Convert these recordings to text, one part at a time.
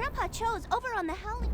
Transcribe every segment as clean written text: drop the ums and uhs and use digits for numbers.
Grandpa Cho's over on the howling.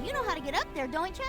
You know how to get up there, don't you?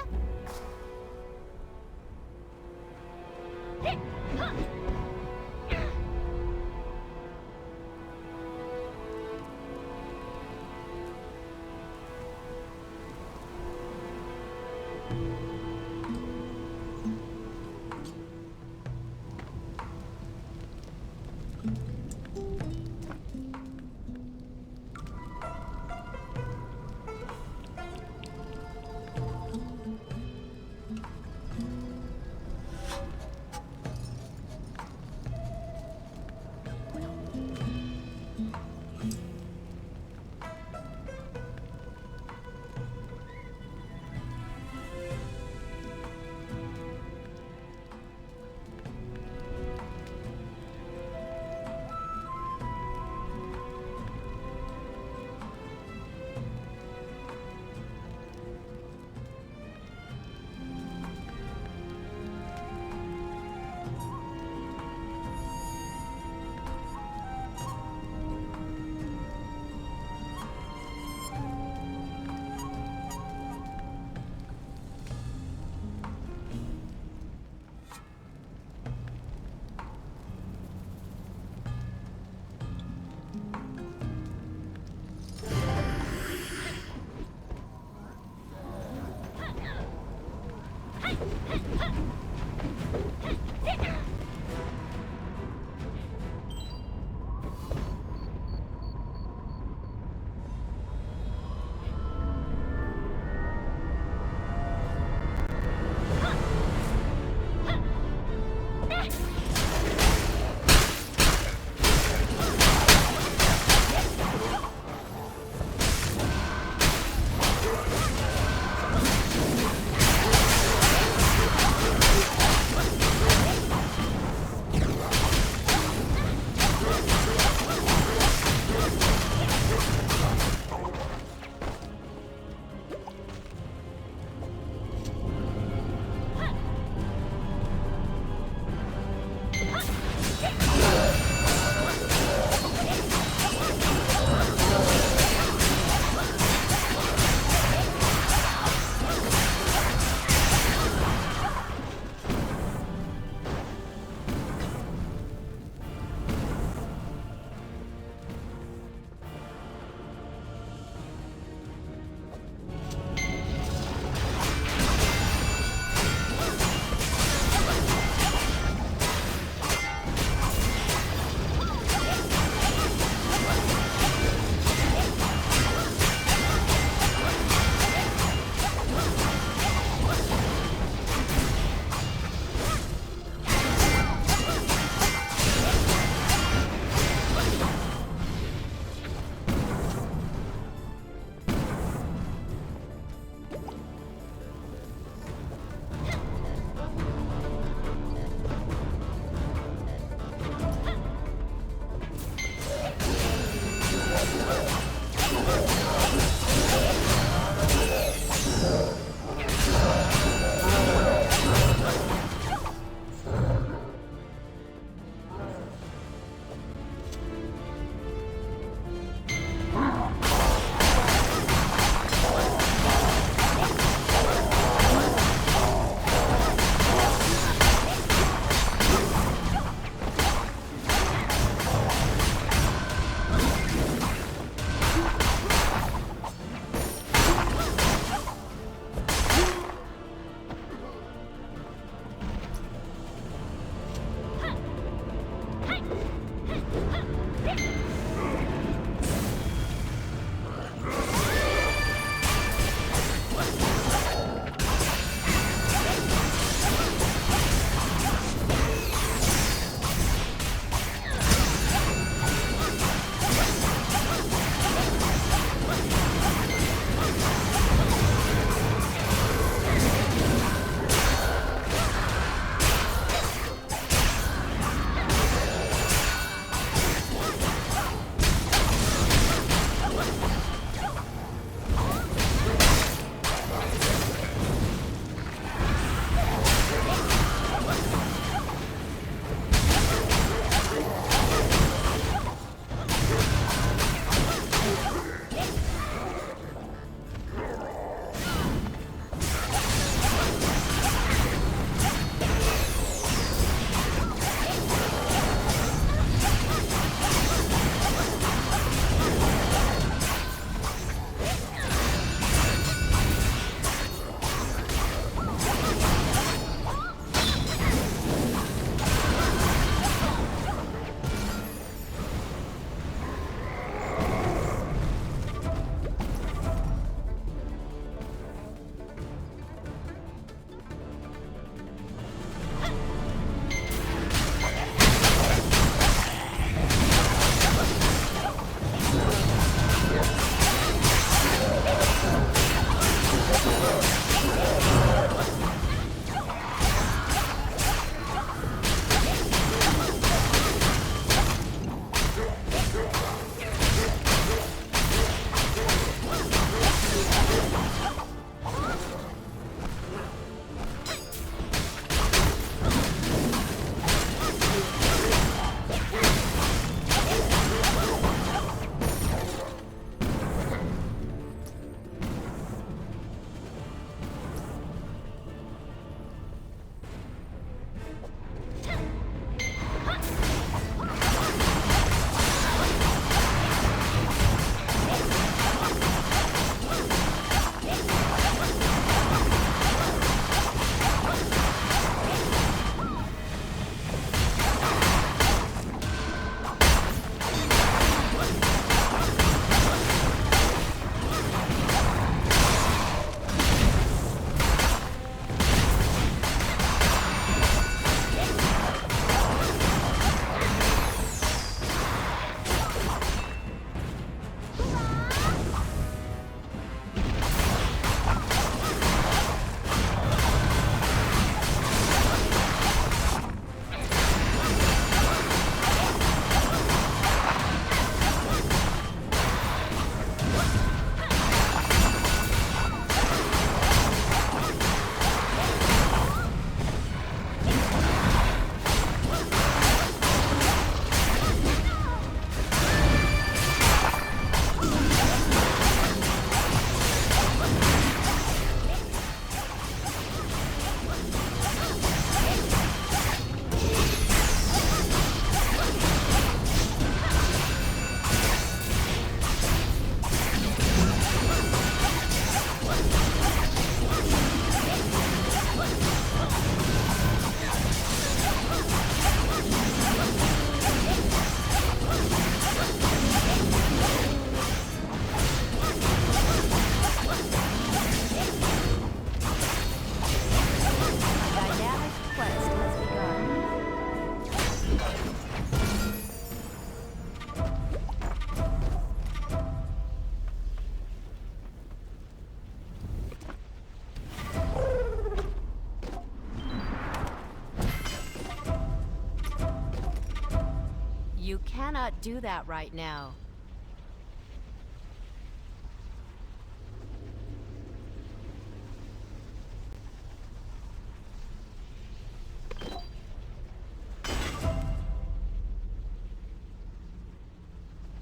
cannot do that right now.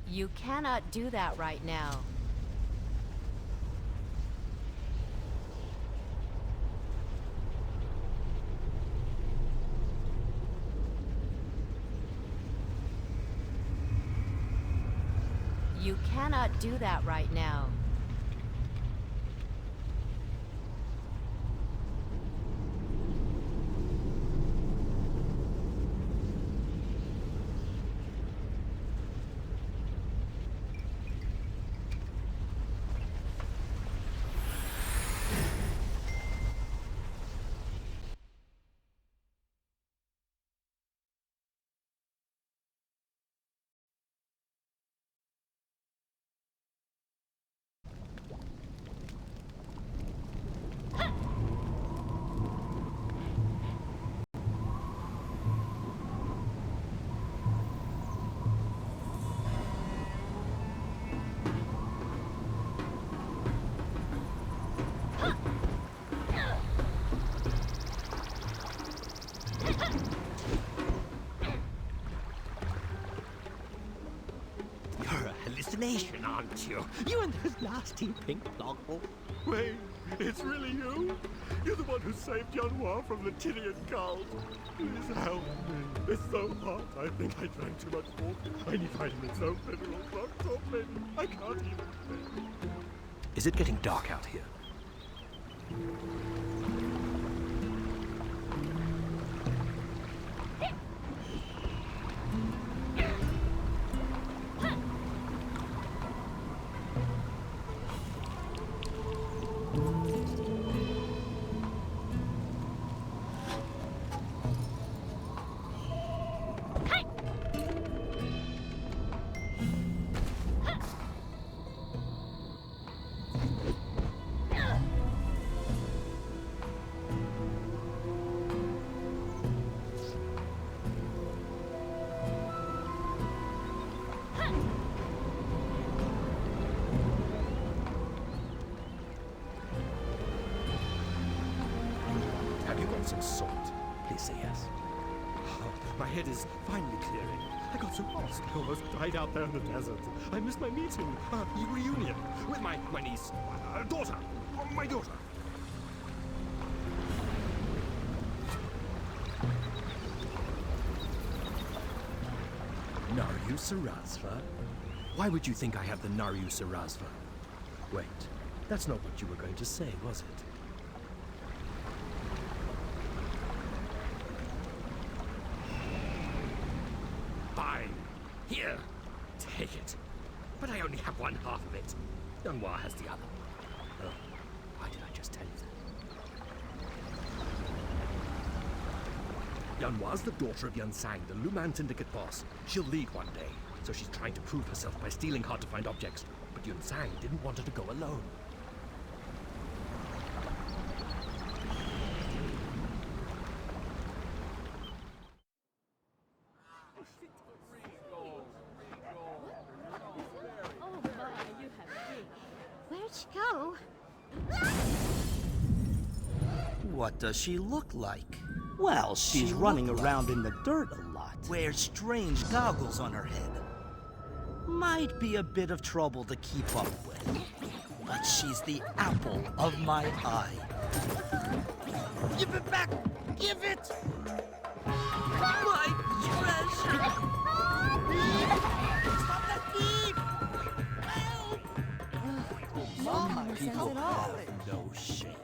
You cannot do that right now. You cannot do that right now. Hallucination, aren't you? You and those nasty pink blockball. Wait, it's really you? You're the one who saved Yanhua from the Tinian cult. Please help me. It's so hot. I think I drank too much water. I need vitamins, no minerals, not so many. I can't even think. Is it getting dark out here? Some salt. Please say yes. Oh, my head is finally clearing. I got so lost. I almost died out there in the desert. I missed my meeting, reunion, with my niece, daughter, my daughter. Naryu Sarasva? Why would you think I have the Naryu Sarasva? Wait, that's not what you were going to say, was it? Fine. Here. Take it. But I only have one half of it. Yanhua has the other. Oh, why did I just tell you that? Yanhua's the daughter of Yunsang, the Luman Syndicate boss. She'll lead one day, so she's trying to prove herself by stealing hard-to-find objects. But Yunsang didn't want her to go alone. Where'd she go? What does she look like? Well, she's running around in the dirt a lot. Wears strange goggles on her head. Might be a bit of trouble to keep up with. But she's the apple of my eye. Give it back! Give it! My treasure! Stop that thief! Help! Some people have no shame.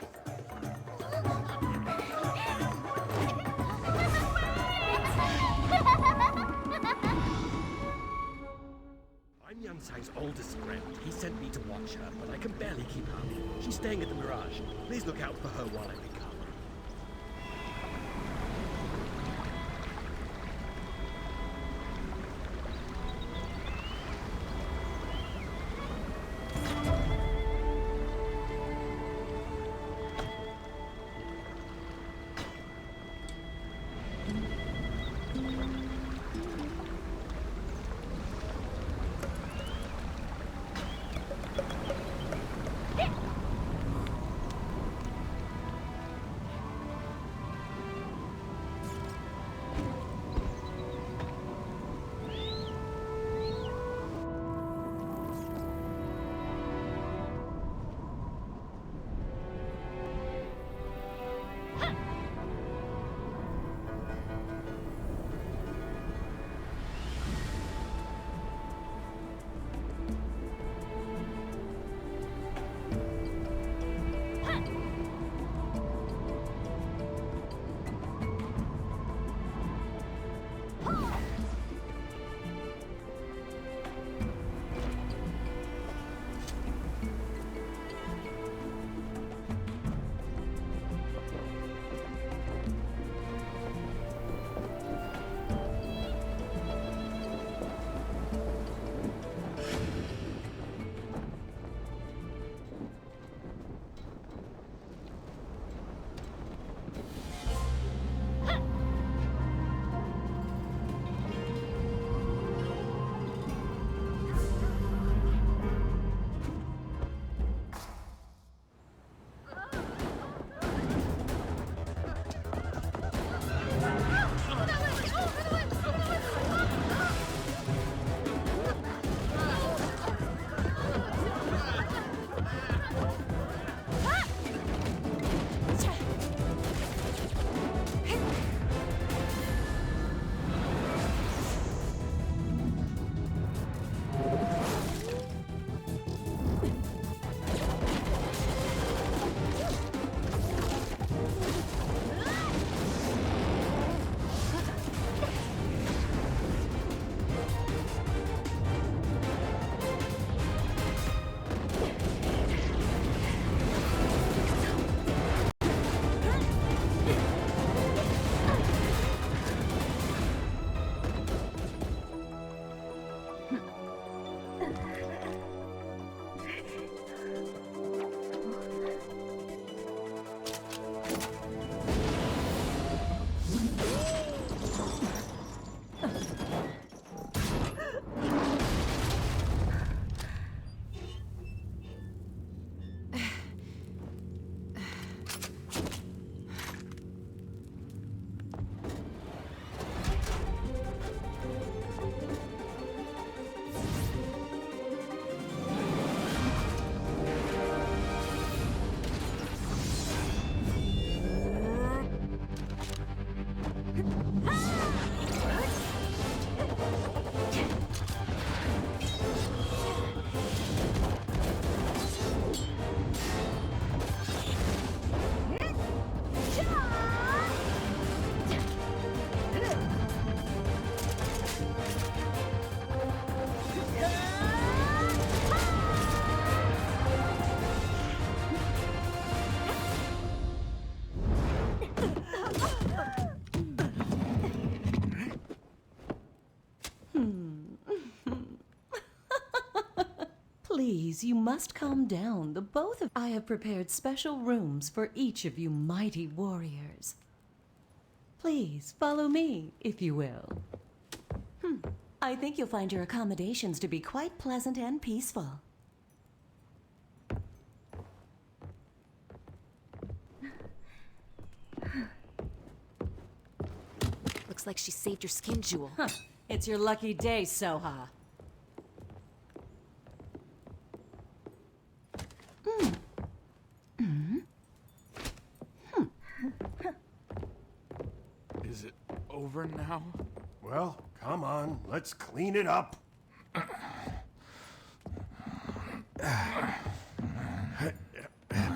I'm Yunsang's oldest friend. He sent me to watch her, but I can barely keep up. She's staying at the Mirage. Please look out for her while I recover. Please, you must calm down. The both of I have prepared special rooms for each of you mighty warriors. Please, follow me, if you will. I think you'll find your accommodations to be quite pleasant and peaceful. Looks like she saved your skin jewel. Huh. It's your lucky day, Soha. Is it over now? Well, come on, let's clean it up. I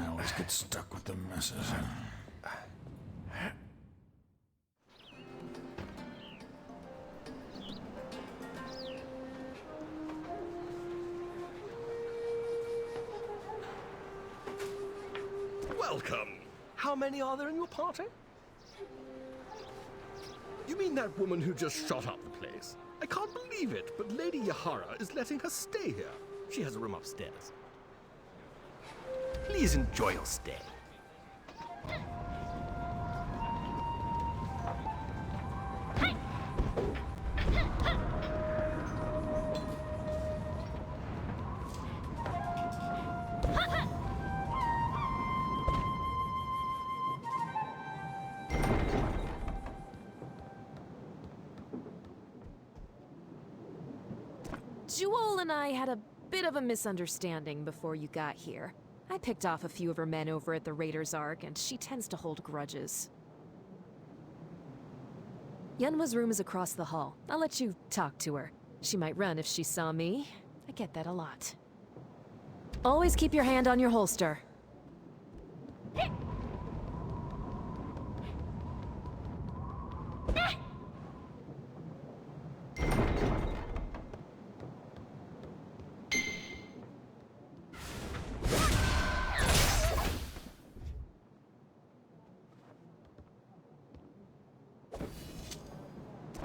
always get stuck with the messes. Welcome. How many are there in your party? You mean that woman who just shot up the place? I can't believe it, but Lady Yahara is letting her stay here. She has a room upstairs. Please enjoy your stay. Jewel and I had a bit of a misunderstanding before you got here. I picked off a few of her men over at the Raiders Ark, and she tends to hold grudges. Yunwa's room is across the hall. I'll let you talk to her. She might run if she saw me. I get that a lot. Always keep your hand on your holster.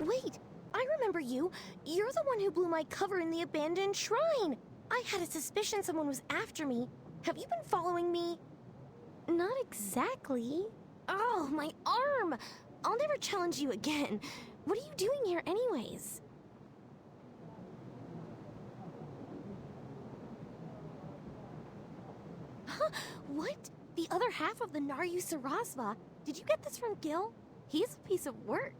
Wait, I remember you. You're the one who blew my cover in the abandoned shrine. I had a suspicion someone was after me. Have you been following me? Not exactly. Oh, my arm! I'll never challenge you again. What are you doing here anyways? Huh? What? The other half of the Naryu Sarasva? Did you get this from Gil? He's a piece of work.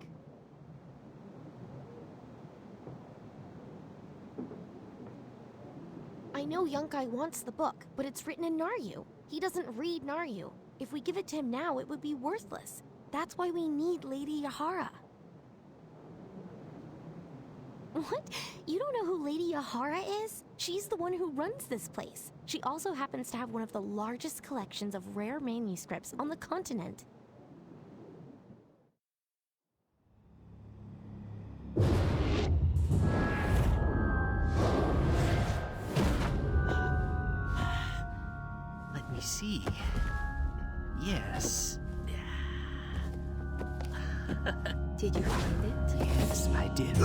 I know Yunkai wants the book, but it's written in Naryu. He doesn't read Naryu. If we give it to him now, it would be worthless. That's why we need Lady Yahara. What? You don't know who Lady Yahara is? She's the one who runs this place. She also happens to have one of the largest collections of rare manuscripts on the continent. Let me see. Yes. Did you find it? Yes, I did.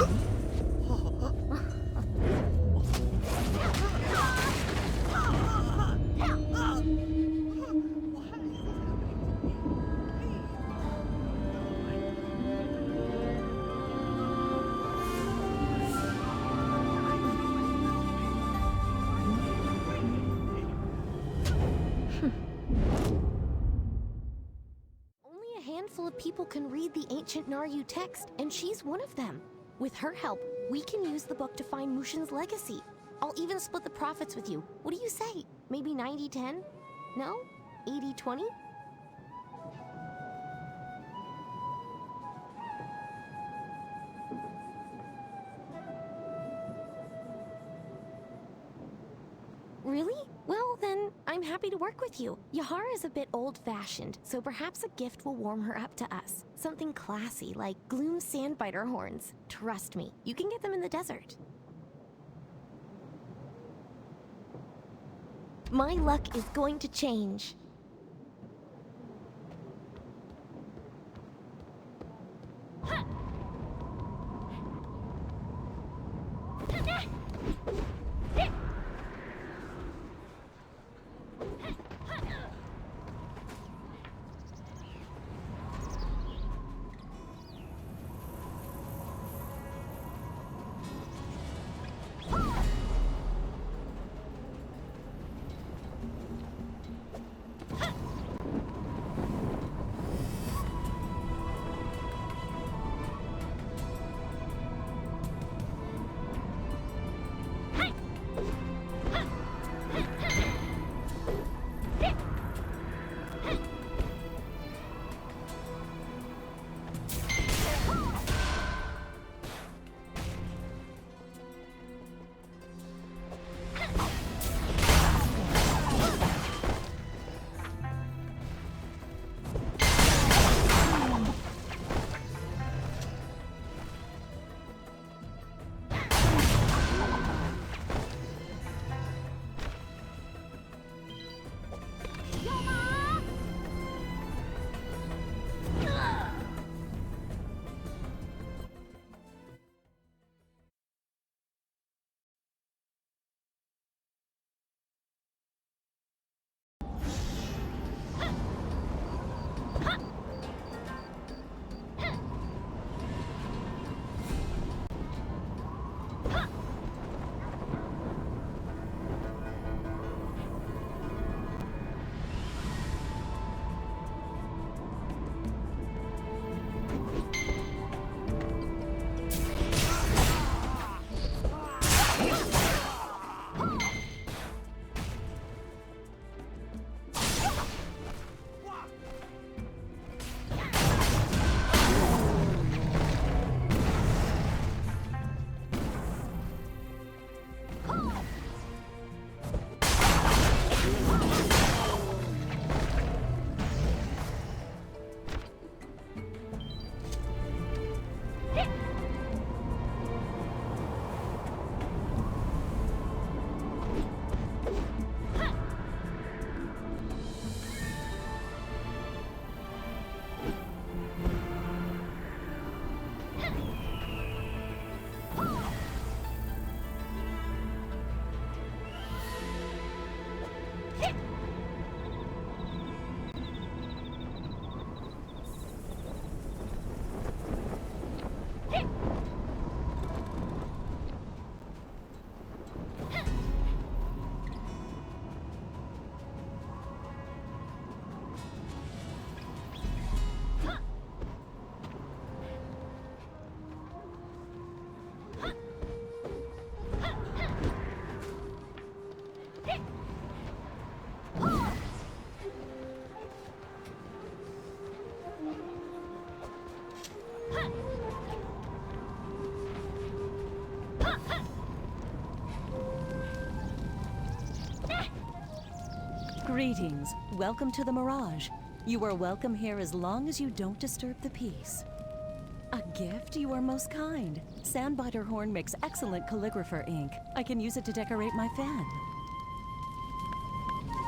Only a handful of people can read the ancient Naryu text, and she's one of them. With her help, we can use the book to find Mushin's legacy. I'll even split the profits with you. What do you say? Maybe 90-10? No? 80-20? Really? Well, then, I'm happy to work with you. Yahara is a bit old-fashioned, so perhaps a gift will warm her up to us. Something classy, like Gloom Sandbiter horns. Trust me, you can get them in the desert. My luck is going to change. Greetings. Welcome to the Mirage. You are welcome here as long as you don't disturb the peace. A gift? You are most kind. Sandbiter horn makes excellent calligrapher ink. I can use it to decorate my fan.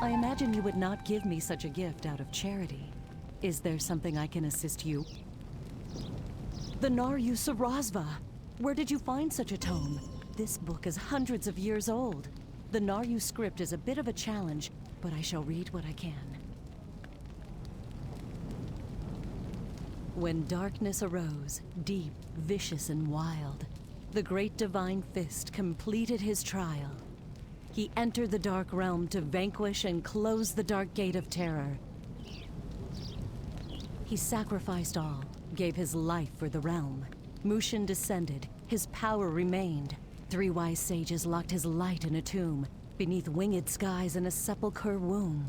I imagine you would not give me such a gift out of charity. Is there something I can assist you? The Naryu Sarasva! Where did you find such a tome? This book is hundreds of years old. The Naryu script is a bit of a challenge, but I shall read what I can. When darkness arose, deep, vicious, and wild, the great divine fist completed his trial. He entered the dark realm to vanquish and close the dark gate of terror. He sacrificed all, gave his life for the realm. Mushin descended, his power remained. 3 wise sages locked his light in a tomb, beneath winged skies in a sepulchre womb.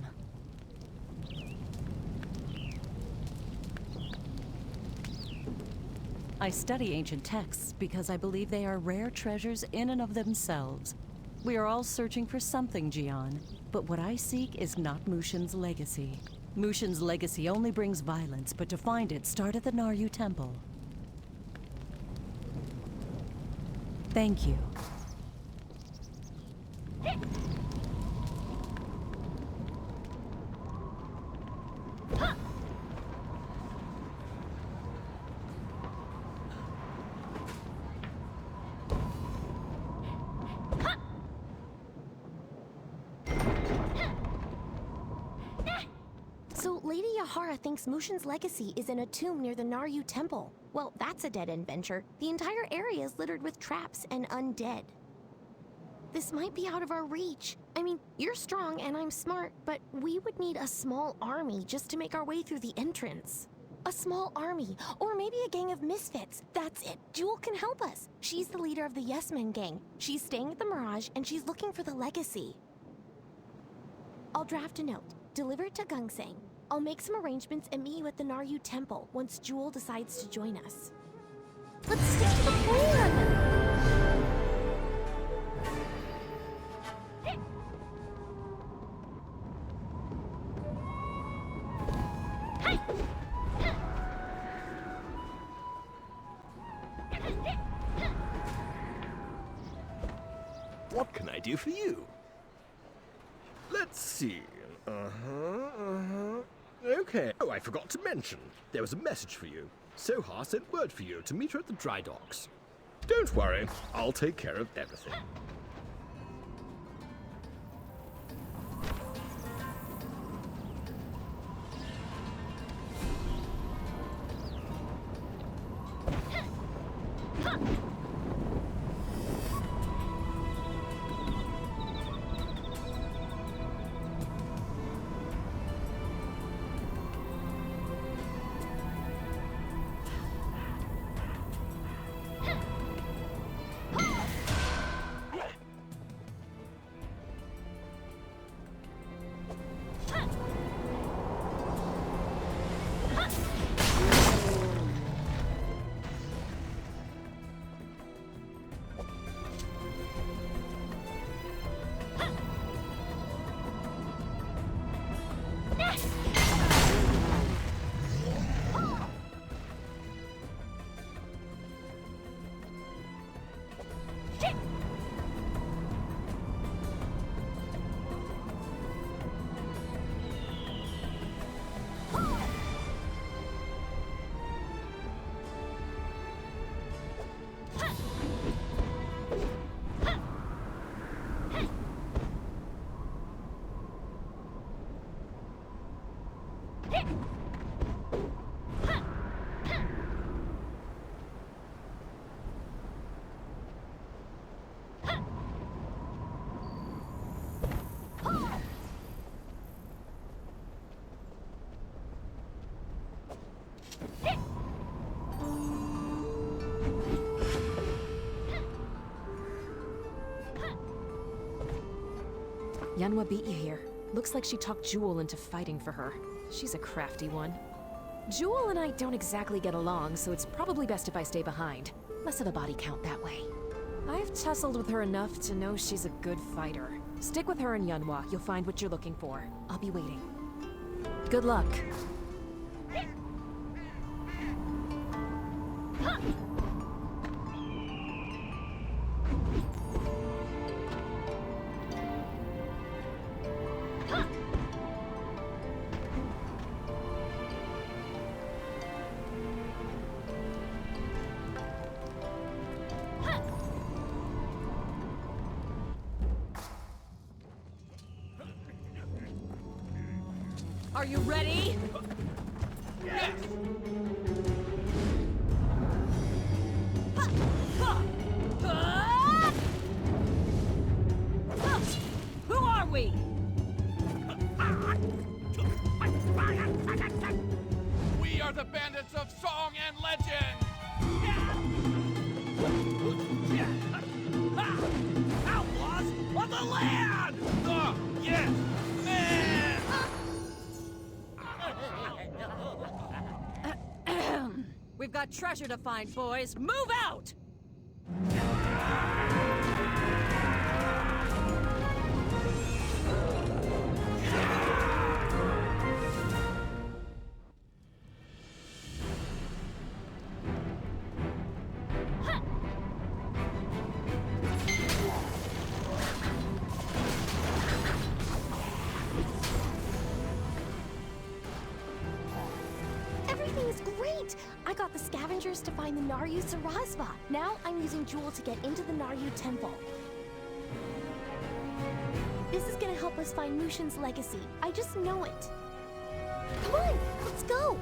I study ancient texts because I believe they are rare treasures in and of themselves. We are all searching for something, Jian, but what I seek is not Mushin's legacy. Mushin's legacy only brings violence, but to find it, start at the Naryu Temple. Thank you. So Lady Yahara thinks Mushin's legacy is in a tomb near the Naryu Temple. Well, that's a dead-end venture. The entire area is littered with traps and undead. This might be out of our reach. I mean, you're strong and I'm smart, but we would need a small army just to make our way through the entrance. A small army, or maybe a gang of misfits. That's it. Jewel can help us. She's the leader of the Yes Men gang. She's staying at the Mirage and she's looking for the legacy. I'll draft a note. Deliver it to Gungsang. I'll make some arrangements and meet you at the Naryu Temple once Jewel decides to join us. Let's stick to the plan! What can I do for you? Let's see. Okay. Oh, I forgot to mention. There was a message for you. Soha sent word for you to meet her at the dry docks. Don't worry, I'll take care of everything. Yanhua beat you here. Looks like she talked Jewel into fighting for her. She's a crafty one. Jewel and I don't exactly get along, so it's probably best if I stay behind. Less of a body count that way. I've tussled with her enough to know she's a good fighter. Stick with her and Yunhua. You'll find what you're looking for. I'll be waiting. Good luck. Are you ready? Yes! Who are we? We are the bandits of song and legend! Outlaws of the land! Yes! Man! We've got treasure to find, boys. Move out! Everything's great! I got the scavengers to find the Naryu Sarasva. Now I'm using Jewel to get into the Naryu temple. This is gonna help us find Mushin's legacy. I just know it. Come on, let's go!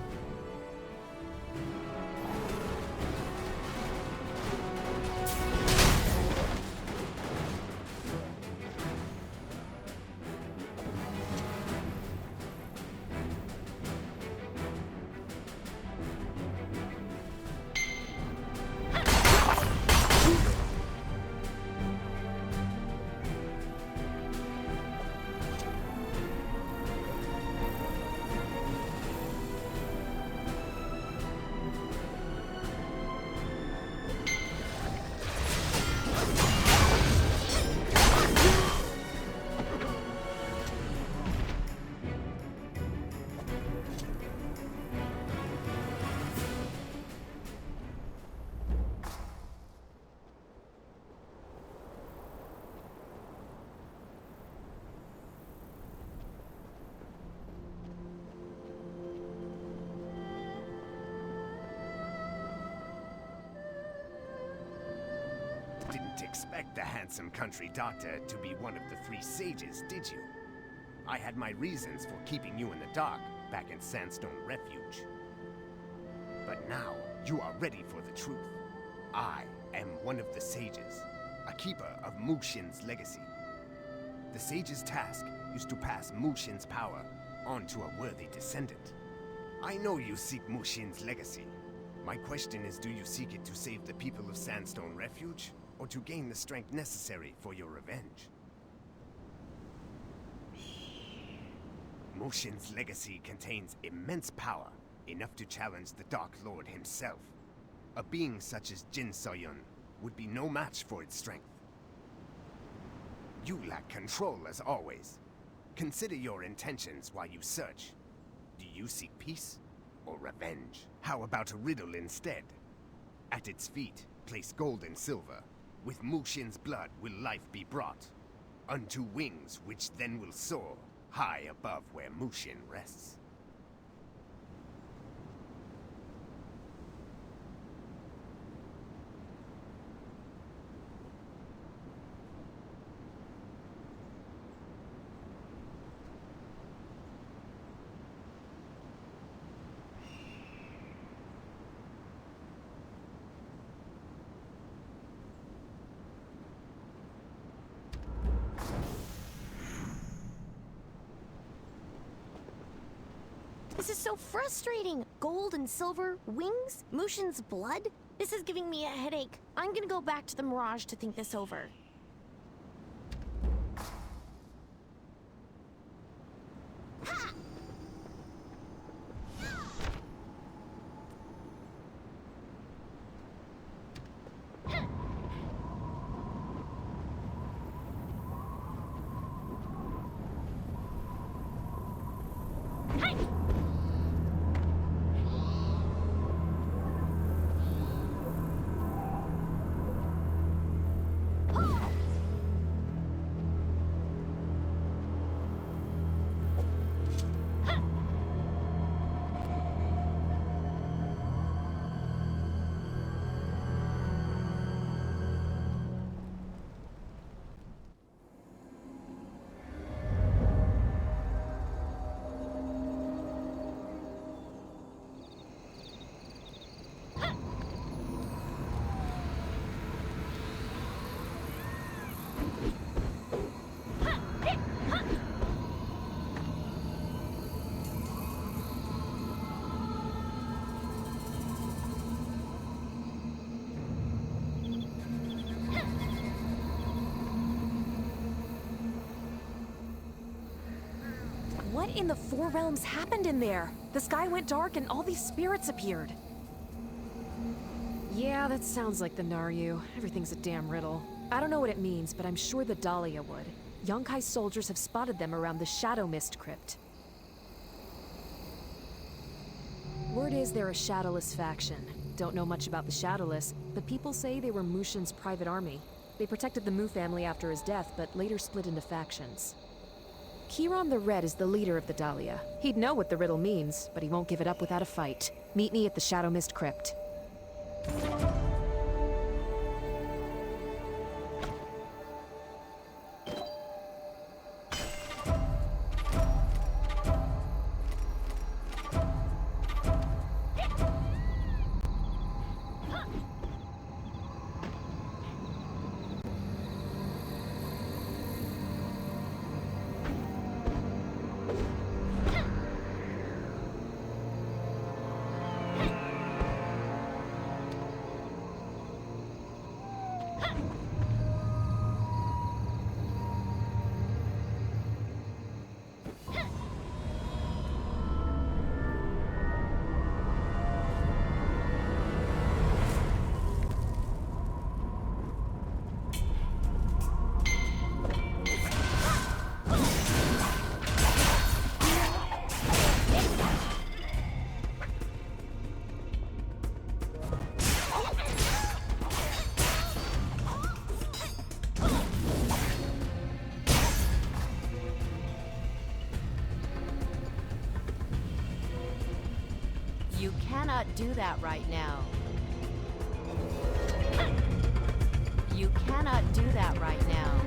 Didn't expect the handsome country doctor to be one of the three sages, did you? I had my reasons for keeping you in the dark back in Sandstone Refuge. But now, you are ready for the truth. I am one of the sages, a keeper of Mushin's legacy. The sage's task is to pass Mushin's power on to a worthy descendant. I know you seek Mushin's legacy. My question is, do you seek it to save the people of Sandstone Refuge, or to gain the strength necessary for your revenge? Mushin's legacy contains immense power, enough to challenge the Dark Lord himself. A being such as Jin Soyun would be no match for its strength. You lack control as always. Consider your intentions while you search. Do you seek peace or revenge? How about a riddle instead? At its feet, place gold and silver. With Mushin's blood will life be brought, unto wings which then will soar, high above where Mushin rests. This is so frustrating! Gold and silver, wings, Mushin's blood? This is giving me a headache. I'm gonna go back to the Mirage to think this over. What in the Four Realms happened in there? The sky went dark and all these spirits appeared. Yeah, that sounds like the Naryu. Everything's a damn riddle. I don't know what it means, but I'm sure the Dahlia would. Yonkai's soldiers have spotted them around the Shadow Mist Crypt. Word is they're a Shadowless faction. Don't know much about the Shadowless, but people say they were Mushin's private army. They protected the Mu family after his death, but later split into factions. Kiron the Red is the leader of the Dahlia. He'd know what the riddle means, but he won't give it up without a fight. Meet me at the Shadow Mist Crypt. You cannot do that right now. You cannot do that right now.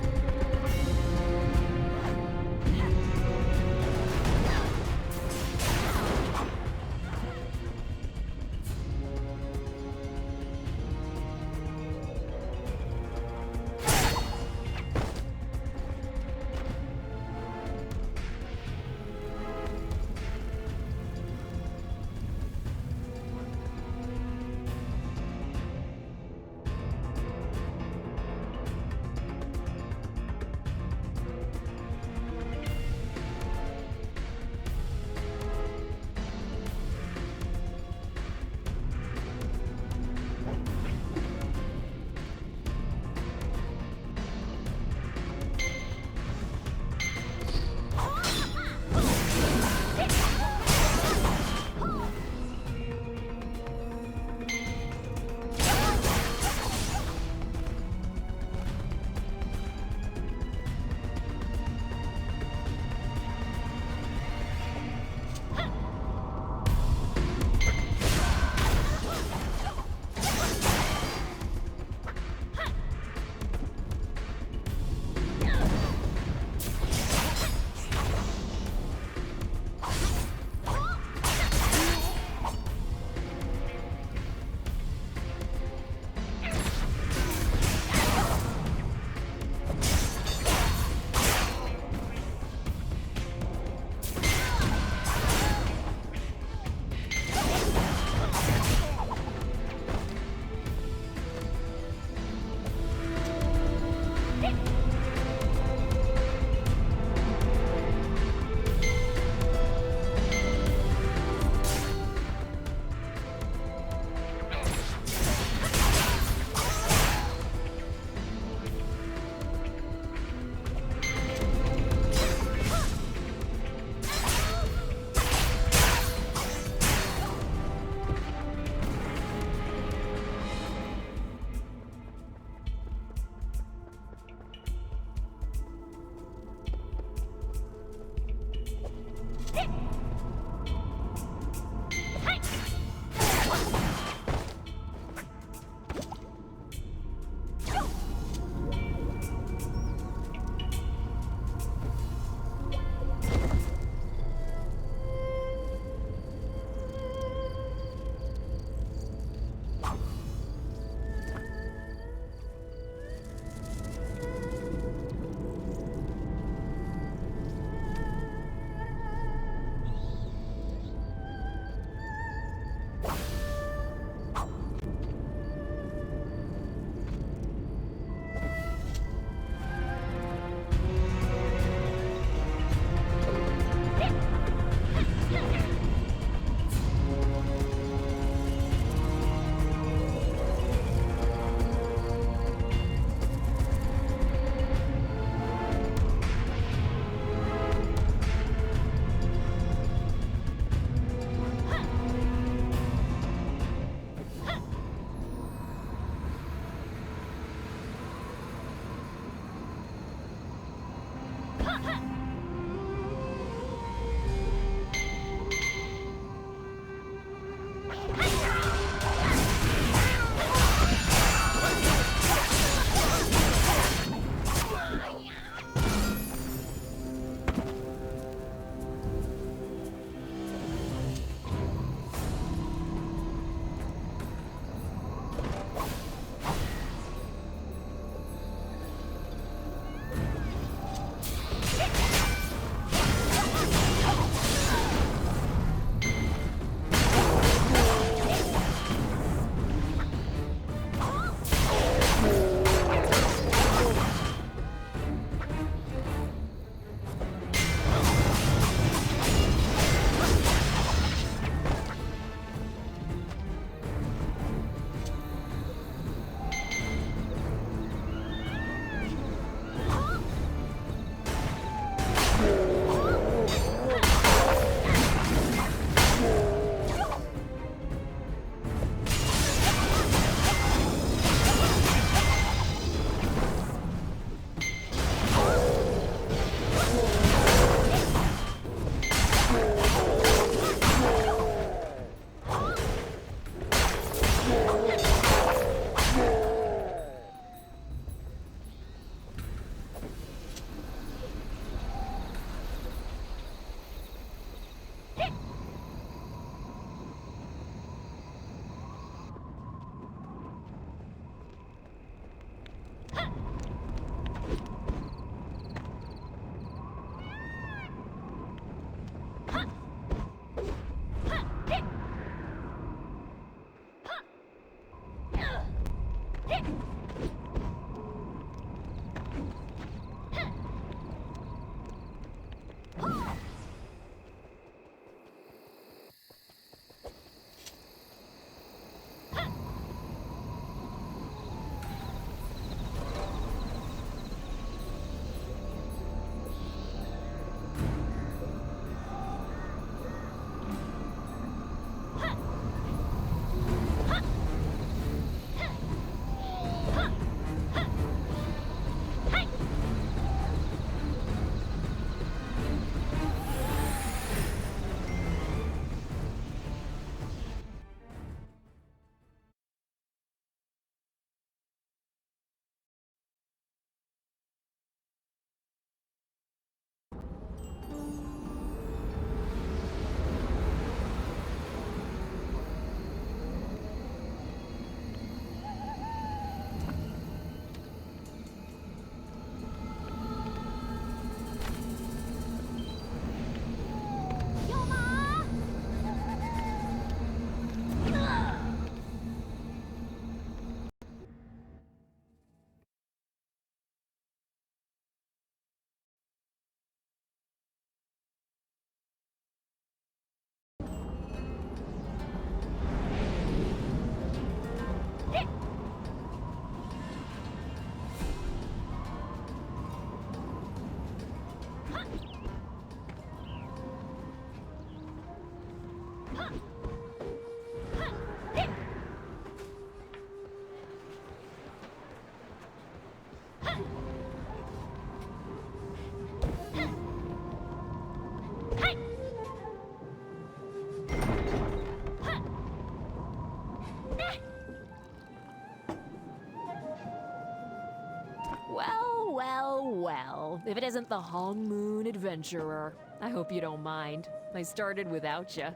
Well, if it isn't the Hong Moon Adventurer. I hope you don't mind. I started without you.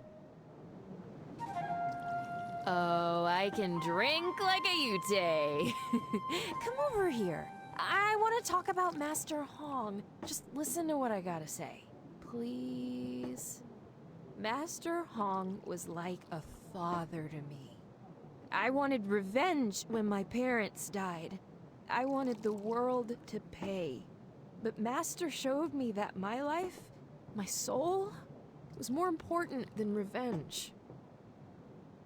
Oh, I can drink like a Yute. Come over here. I want to talk about Master Hong. Just listen to what I gotta say. Please? Master Hong was like a father to me. I wanted revenge when my parents died. I wanted the world to pay. But Master showed me that my life, my soul, was more important than revenge.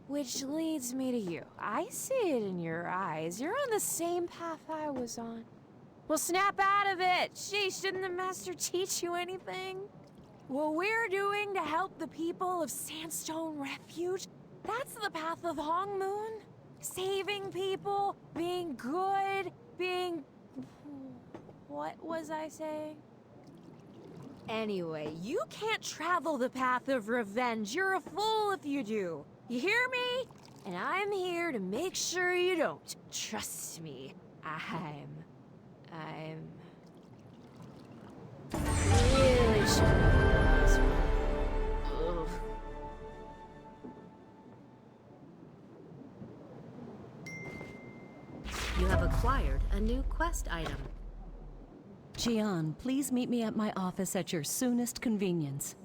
Which leads me to you. I see it in your eyes. You're on the same path I was on. Well, snap out of it! Sheesh, didn't the Master teach you anything? What we're doing to help the people of Sandstone Refuge, that's the path of Hong Moon. Saving people, being good, being... What was I saying? Anyway, you can't travel the path of revenge. You're a fool if you do. You hear me? And I'm here to make sure you don't. Trust me. I'm really sure. Ugh. You have acquired a new quest item. Jian, please meet me at my office at your soonest convenience.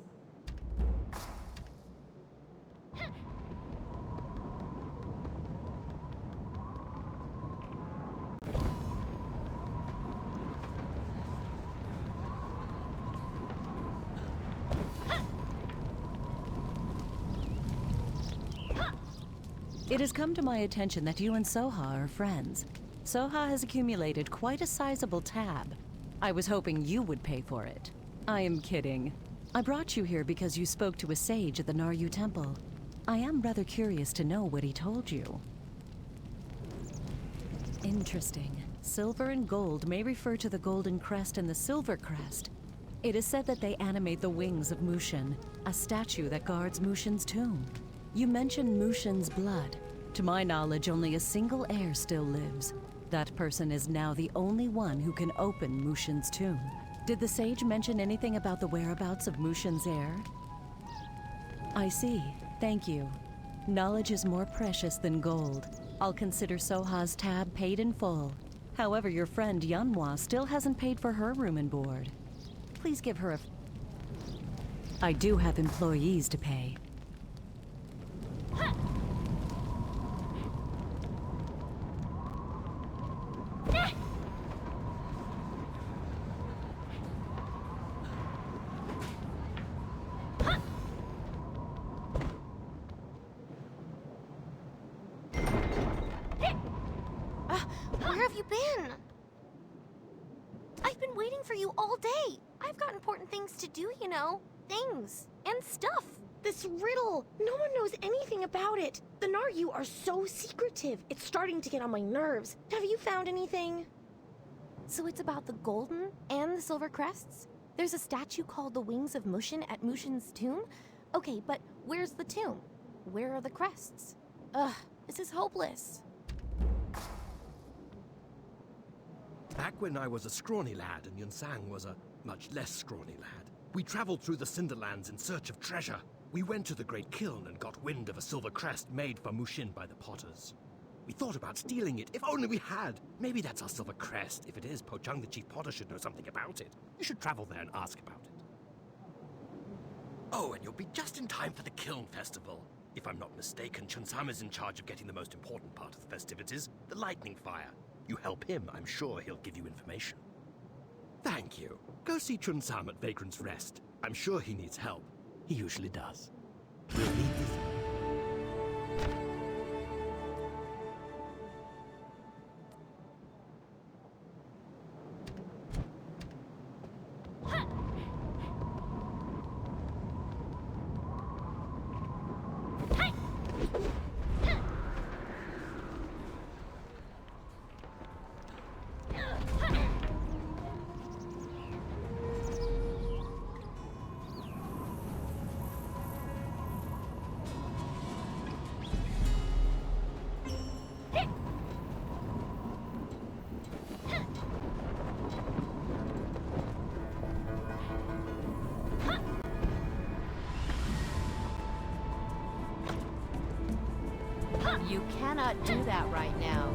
It has come to my attention that you and Soha are friends. Soha has accumulated quite a sizable tab. I was hoping you would pay for it. I am kidding. I brought you here because you spoke to a sage at the Naryu Temple. I am rather curious to know what he told you. Interesting. Silver and gold may refer to the Golden Crest and the Silver Crest. It is said that they animate the wings of Mushin, a statue that guards Mushin's tomb. You mentioned Mushin's blood. To my knowledge, only a single heir still lives. That person is now the only one who can open Mushin's tomb. Did the sage mention anything about the whereabouts of Mushin's heir? I see. Thank you. Knowledge is more precious than gold. I'll consider Soha's tab paid in full. However, your friend Yanhua still hasn't paid for her room and board. Please give her a... I do have employees to pay. Where have you been? I've been waiting for you all day. I've got important things to do, you know. Things and stuff. This riddle, no one knows anything about it. The Naryu are so secretive. It's starting to get on my nerves. Have you found anything? So it's about the golden and the silver crests? There's a statue called the Wings of Mushin at Mushin's tomb? Okay, but where's the tomb? Where are the crests? Ugh, this is hopeless. Back when I was a scrawny lad and Yunsang was a much less scrawny lad, we traveled through the Cinderlands in search of treasure. We went to the Great Kiln and got wind of a silver crest made for Mushin by the potters. We thought about stealing it, if only we had. Maybe that's our silver crest. If it is, Po Chung, the chief potter, should know something about it. You should travel there and ask about it. Oh, and you'll be just in time for the Kiln Festival. If I'm not mistaken, Chunsam is in charge of getting the most important part of the festivities, the lightning fire. You help him, I'm sure he'll give you information. Thank you. Go see Chunsam at Vagrant's Rest. I'm sure he needs help. He usually does. We'll meet with him. You cannot do that right now.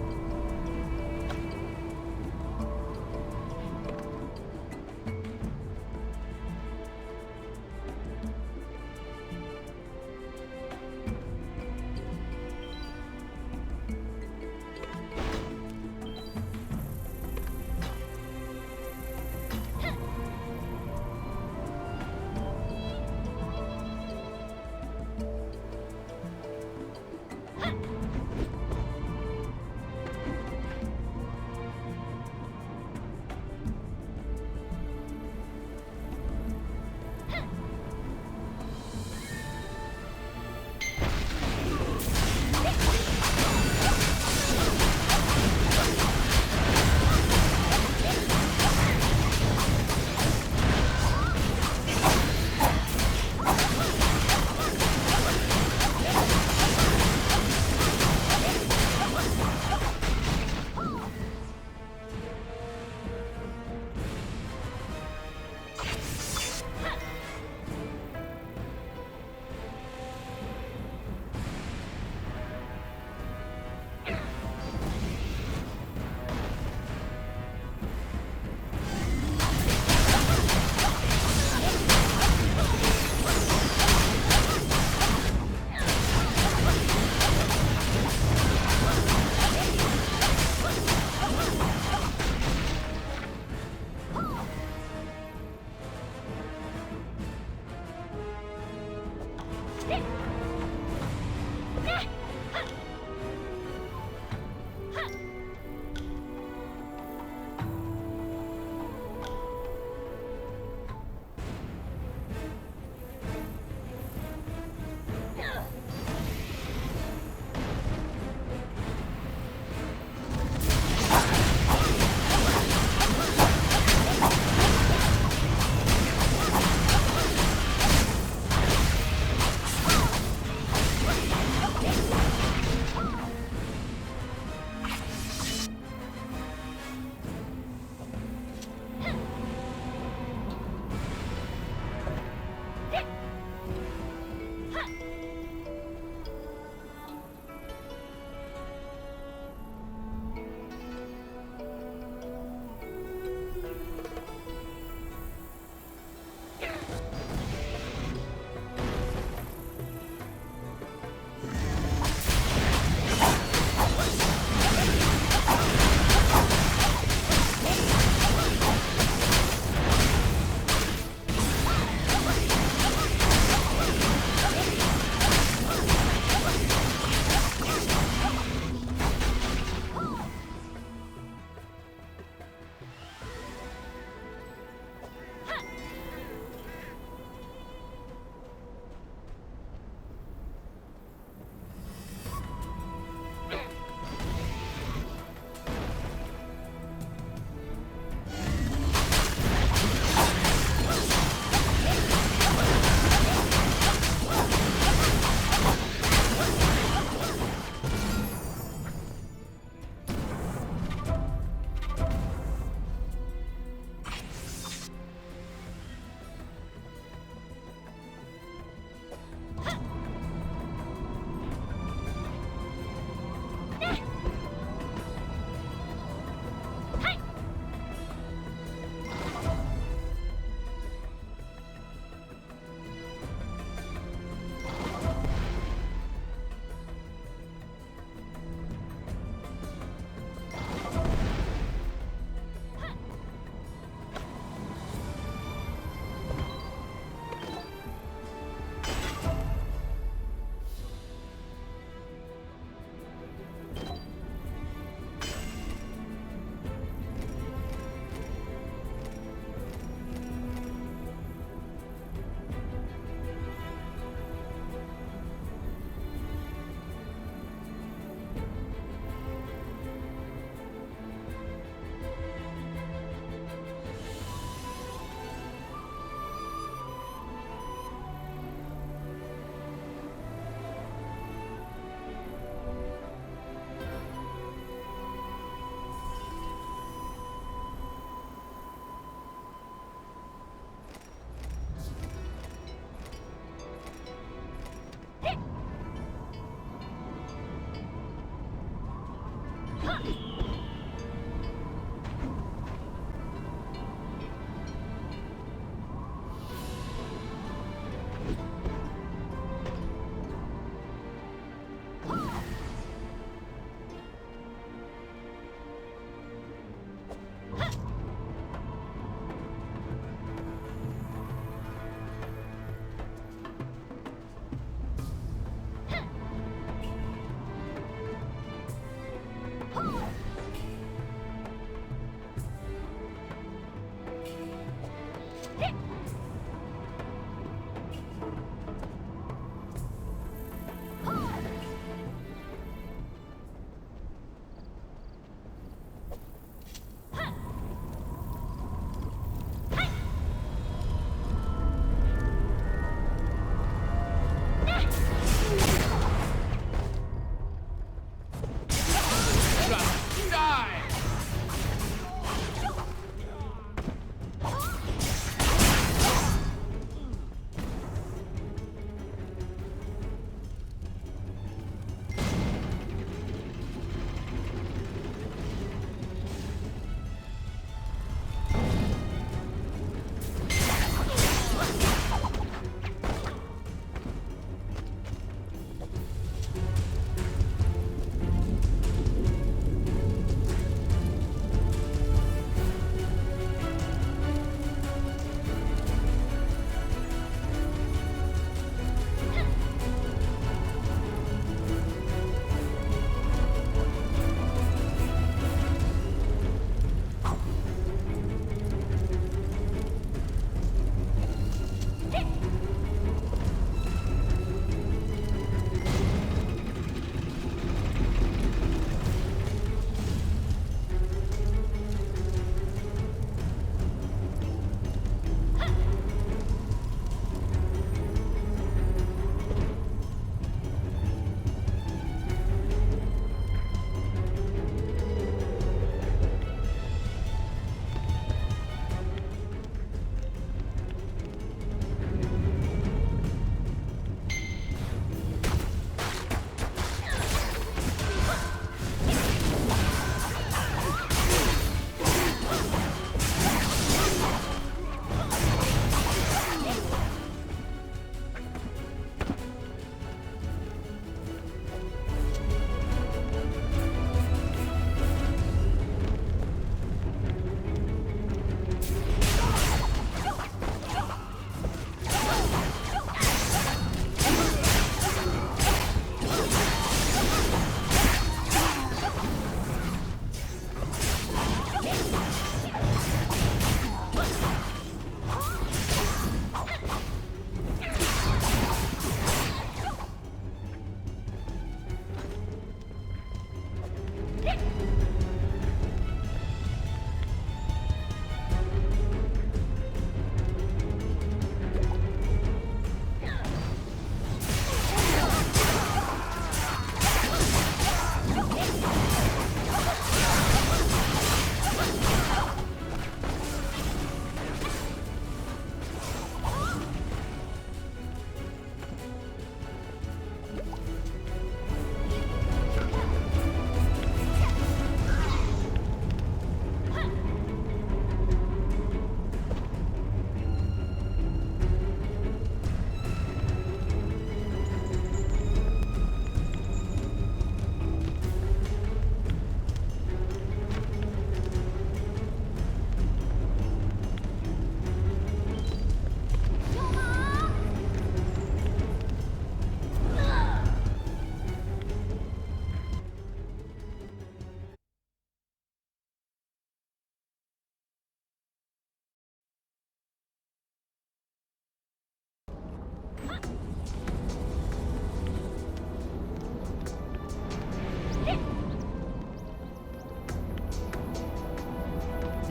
Die!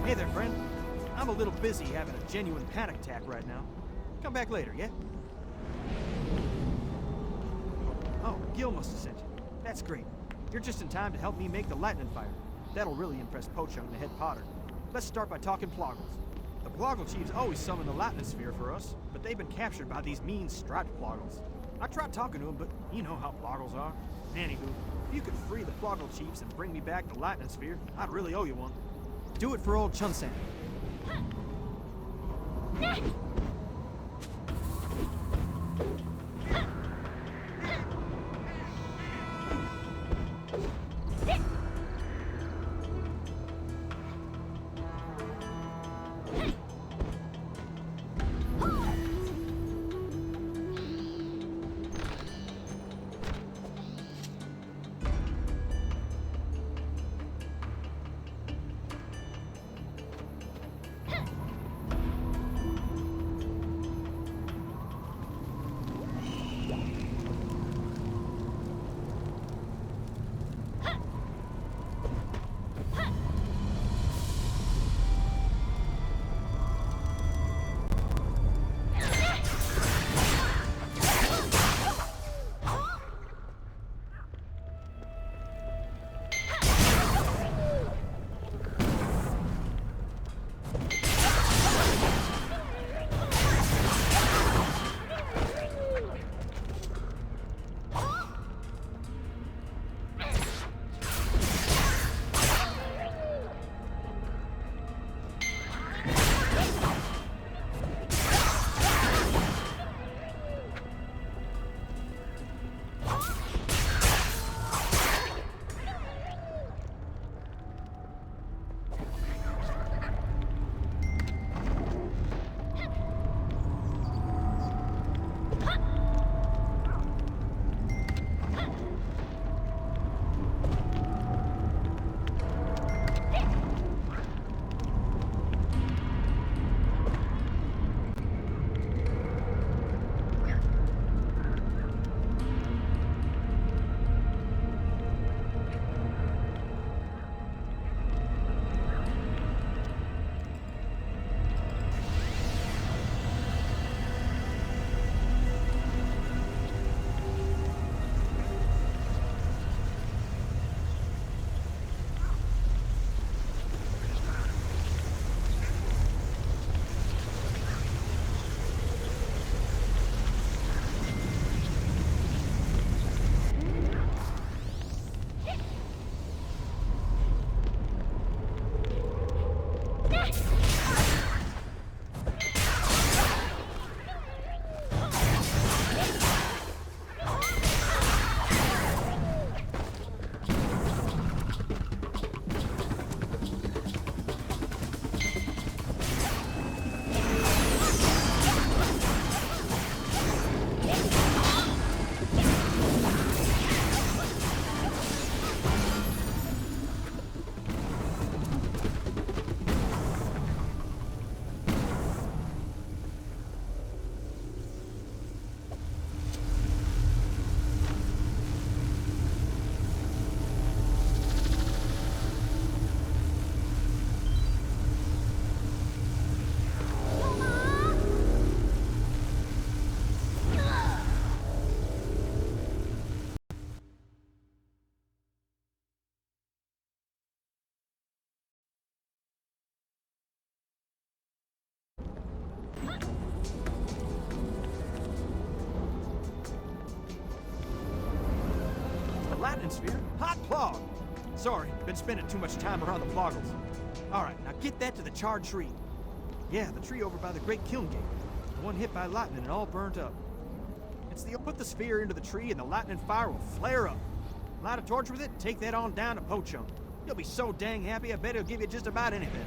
Hey there, friend. I'm a little busy having a genuine panic attack right now. Come back later, yeah? Oh, Gil must have sent you. That's great. You're just in time to help me make the lightning fire. That'll really impress Pochung, the head potter. Let's start by talking Ploggles. The Ploggle chiefs always summon the lightning sphere for us, but they've been captured by these mean striped Ploggles. I tried talking to them, but you know how Ploggles are. Anywho, if you could free the Ploggle chiefs and bring me back the lightning sphere, I'd really owe you one. Do it for old Chun-san. The Latin sphere? Hot plog! Sorry, been spending too much time around the Ploggles. Alright, now get that to the charred tree. Yeah, the tree over by the Great Kiln Gate. The one hit by lightning and all burnt up. Put the sphere into the tree and the lightning fire will flare up. Light a torch with it and take that on down to Pochunk. You'll be so dang happy, I bet he'll give you just about anything.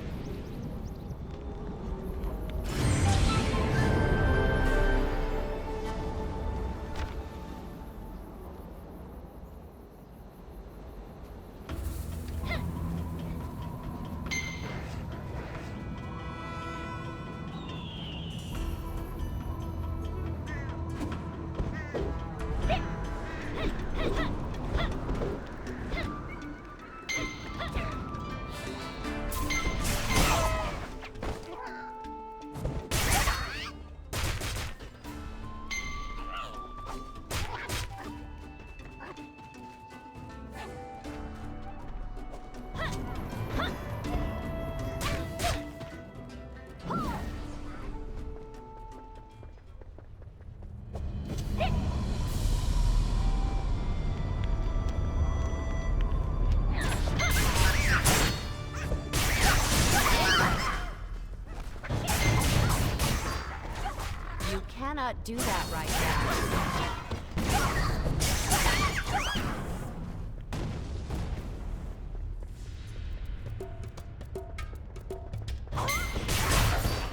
You cannot do that right now.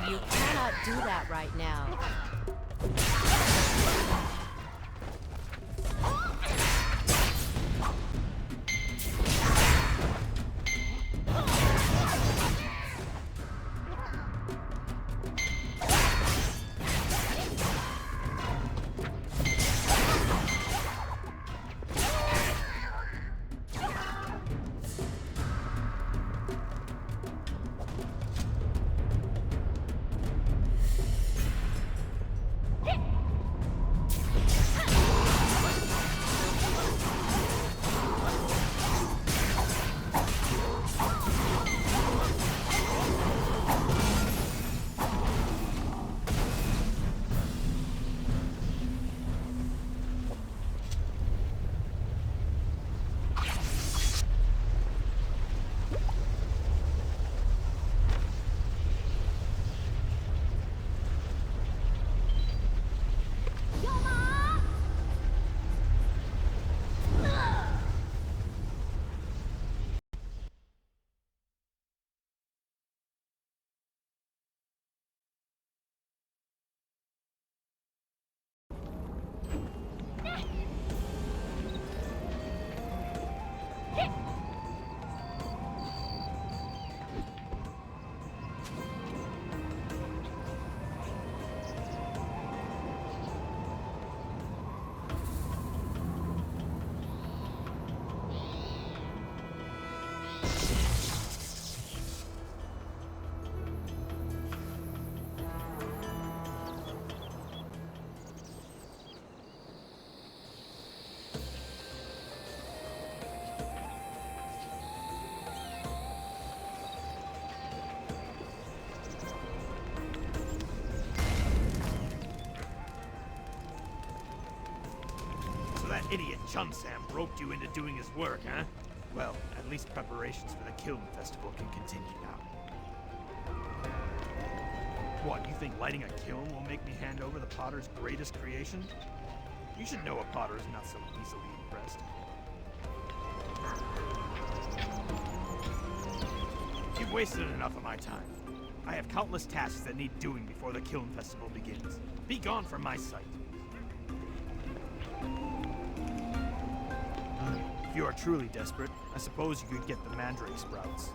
You cannot do that right now. That idiot Chum-Sam roped you into doing his work, huh? Well, at least preparations for the Kiln Festival can continue now. What, you think lighting a kiln will make me hand over the potter's greatest creation? You should know a potter is not so easily impressed. You've wasted enough of my time. I have countless tasks that need doing before the Kiln Festival begins. Be gone from my sight. If you are truly desperate, I suppose you could get the mandrake sprouts.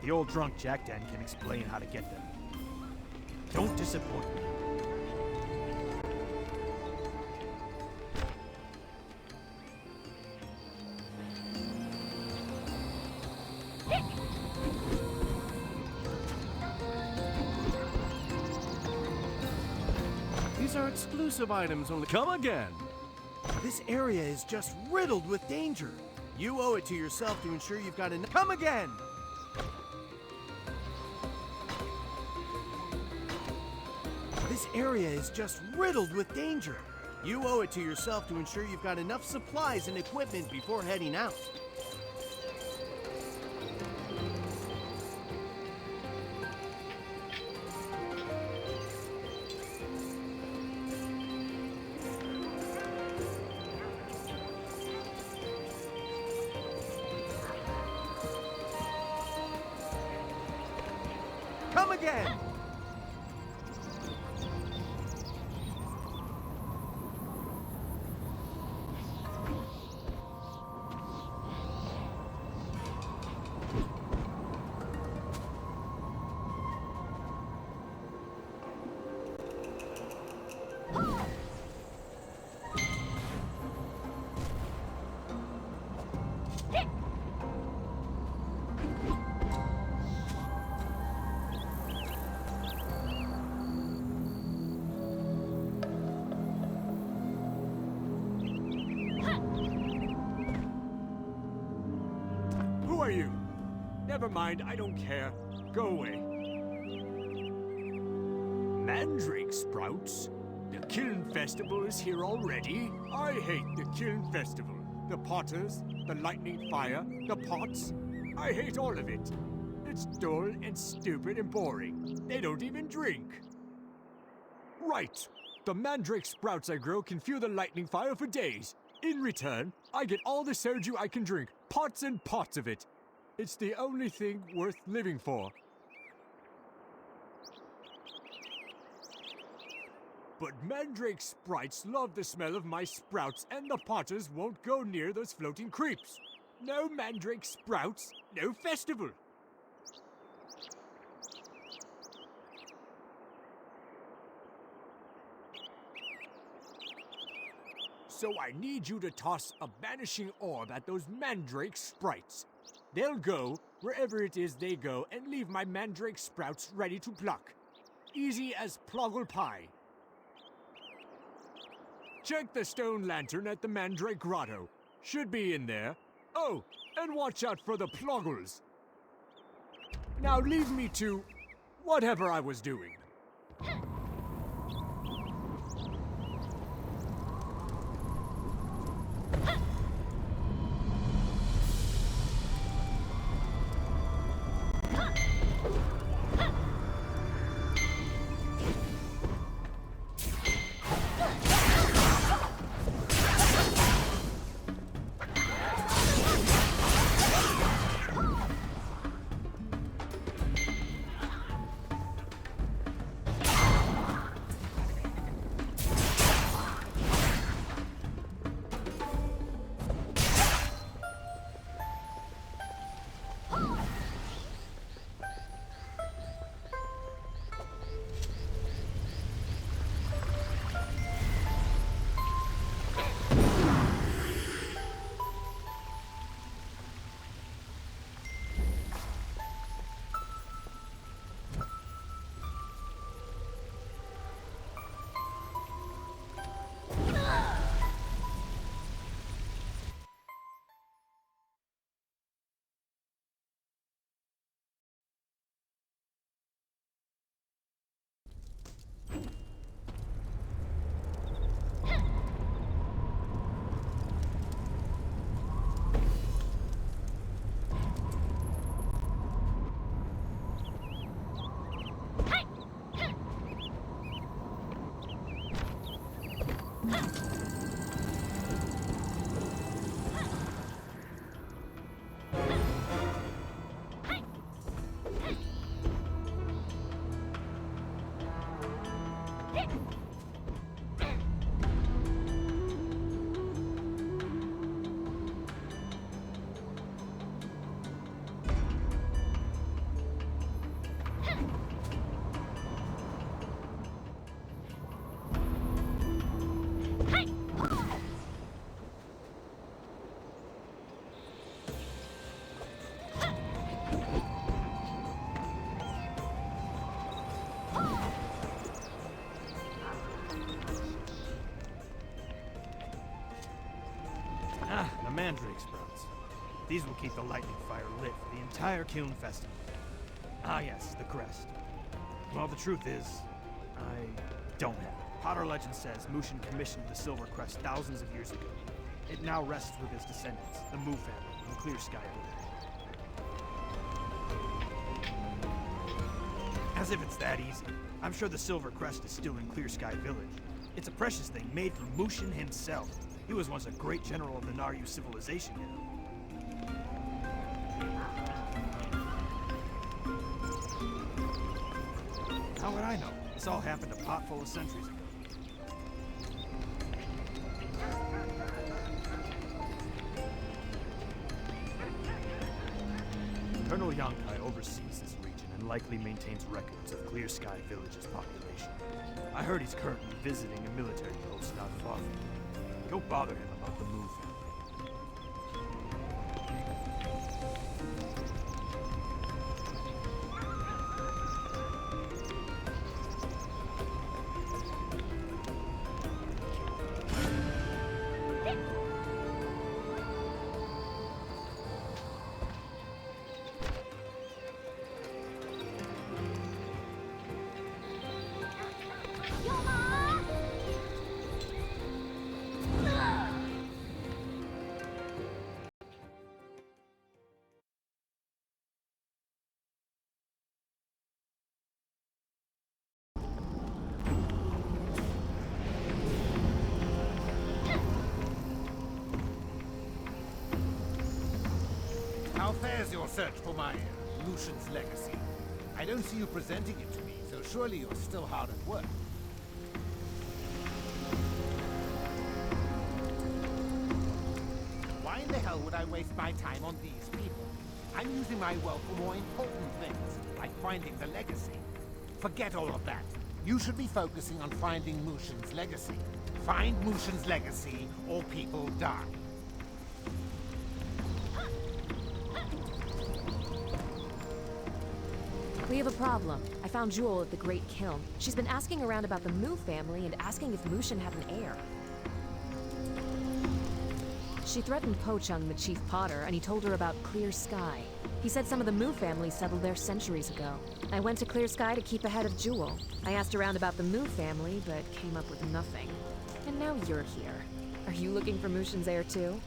The old drunk Jackdan can explain how to get them. Don't disappoint me. These are exclusive items only. Come again! This area is just riddled with danger. You owe it to yourself to ensure you've got enough. Come again! This area is just riddled with danger. You owe it to yourself to ensure you've got enough supplies and equipment before heading out. Come again! Who are you? Never mind, I don't care. Go away. Mandrake sprouts? The Kiln Festival is here already? I hate the Kiln Festival. The potters, the lightning fire, the pots. I hate all of it. It's dull and stupid and boring. They don't even drink. Right. The mandrake sprouts I grow can fuel the lightning fire for days. In return, I get all the soju I can drink. Pots and pots of it. It's the only thing worth living for. But mandrake sprites love the smell of my sprouts, and the potters won't go near those floating creeps. No mandrake sprouts, no festival. So I need you to toss a vanishing orb at those mandrake sprites. They'll go wherever it is they go and leave my mandrake sprouts ready to pluck. Easy as ploggle pie. Check the stone lantern at the Mandrake Grotto. Should be in there. Oh, and watch out for the ploggles. Now leave me to whatever I was doing. The mandrake sprouts. These will keep the lightning fire lit for the entire Kiln Festival. Ah yes, the crest. Well, the truth is, I don't have it. Potter legend says Mushin commissioned the Silver Crest thousands of years ago. It now rests with his descendants, the Mu family, in Clear Sky Village. As if it's that easy. I'm sure the Silver Crest is still in Clear Sky Village. It's a precious thing made from Mushin himself. He was once a great general of the Naryu civilization, you know. How would I know? This all happened a pot full of centuries ago. Colonel Yonkai oversees this region and likely maintains records of Clear Sky Village's population. I heard he's currently visiting a military post not far from here. Go bother him about the Mu family. How fares your search for my Mushin's legacy? I don't see you presenting it to me, so surely you're still hard at work. Why in the hell would I waste my time on these people? I'm using my wealth for more important things, like finding the legacy. Forget all of that. You should be focusing on finding Mushin's legacy. Find Mushin's legacy, or people die. We have a problem. I found Jewel at the Great Kiln. She's been asking around about the Mu family and asking if Mushin had an heir. She threatened Pochung, the chief potter, and he told her about Clear Sky. He said some of the Mu family settled there centuries ago. I went to Clear Sky to keep ahead of Jewel. I asked around about the Mu family, but came up with nothing. And now you're here. Are you looking for Mushin's heir too?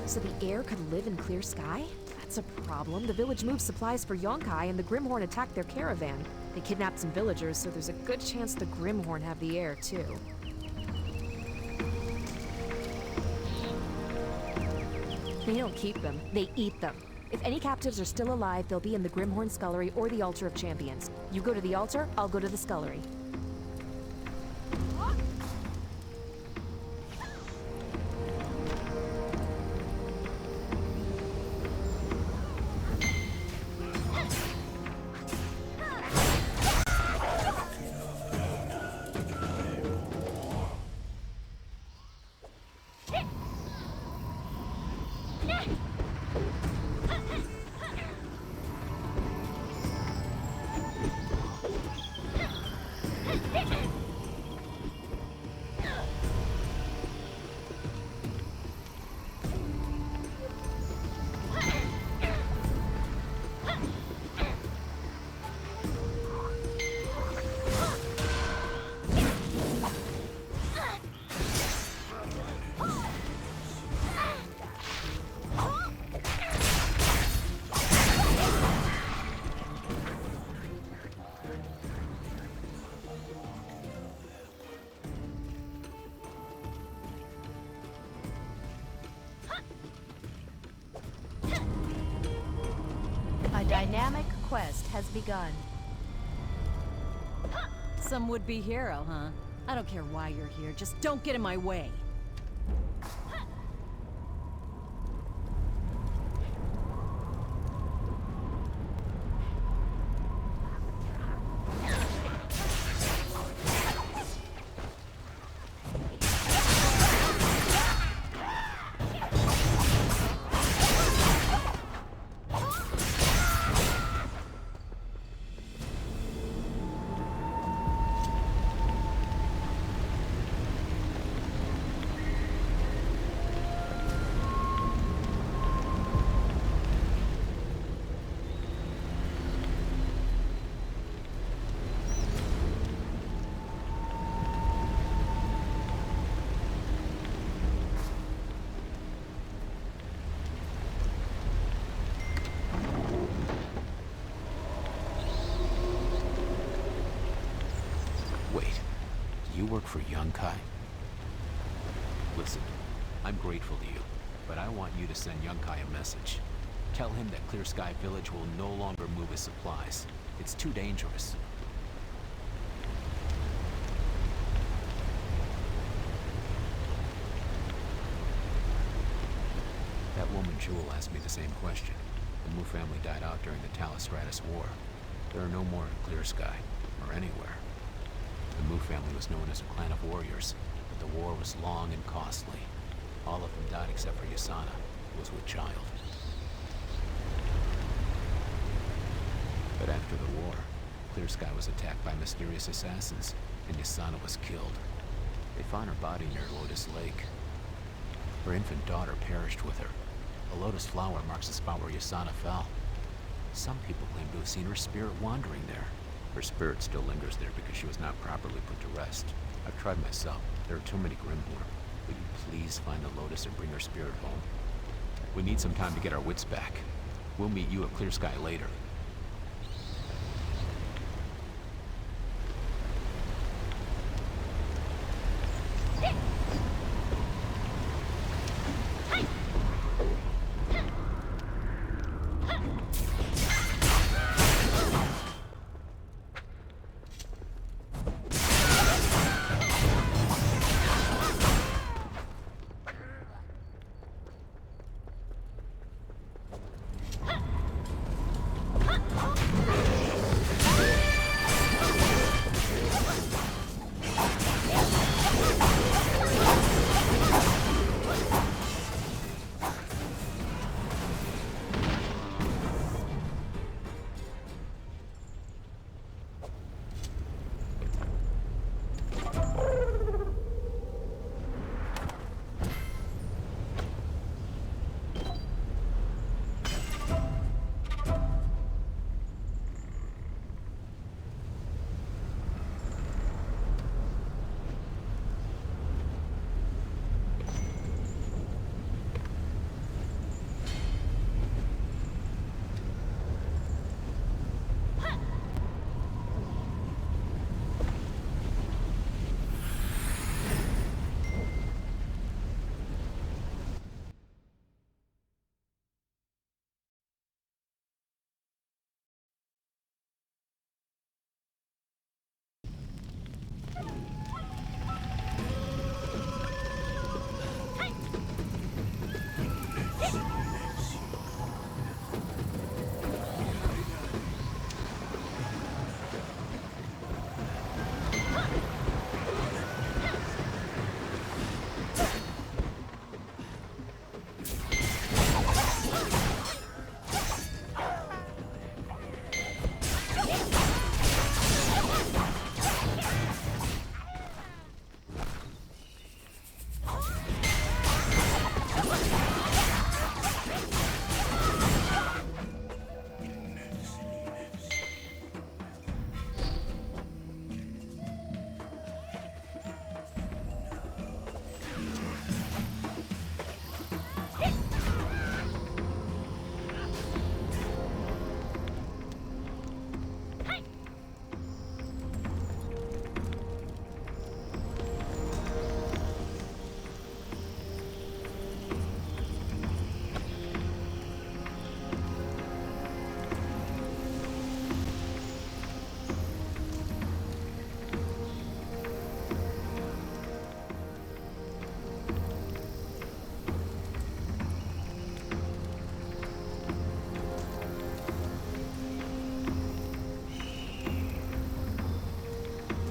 So the heir could live in Clear Sky? That's a problem. The village moved supplies for Yonkai, and the Grimhorn attacked their caravan. They kidnapped some villagers, so there's a good chance the Grimhorn have the heir, too. They don't keep them, they eat them. If any captives are still alive, they'll be in the Grimhorn Scullery or the Altar of Champions. You go to the altar, I'll go to the Scullery. A dynamic quest has begun. Some would-be hero, huh? I don't care why you're here, just don't get in my way. for Yunkai? Listen, I'm grateful to you, but I want you to send Yunkai a message. Tell him that Clear Sky Village will no longer move his supplies. It's too dangerous. That woman Jewel asked me the same question. The Mu family died out during the Talistratus War. There are no more in Clear Sky, or anywhere. The Mu family was known as a clan of warriors, but the war was long and costly. All of them died except for Yasana, who was with child. But after the war, Clear Sky was attacked by mysterious assassins, and Yasana was killed. They found her body near Lotus Lake. Her infant daughter perished with her. A lotus flower marks the spot where Yasana fell. Some people claim to have seen her spirit wandering there. Her spirit still lingers there because she was not properly put to rest. I've tried myself. There are too many Grimblur. Will you please find the lotus and bring her spirit home? We need some time to get our wits back. We'll meet you at Clear Sky later.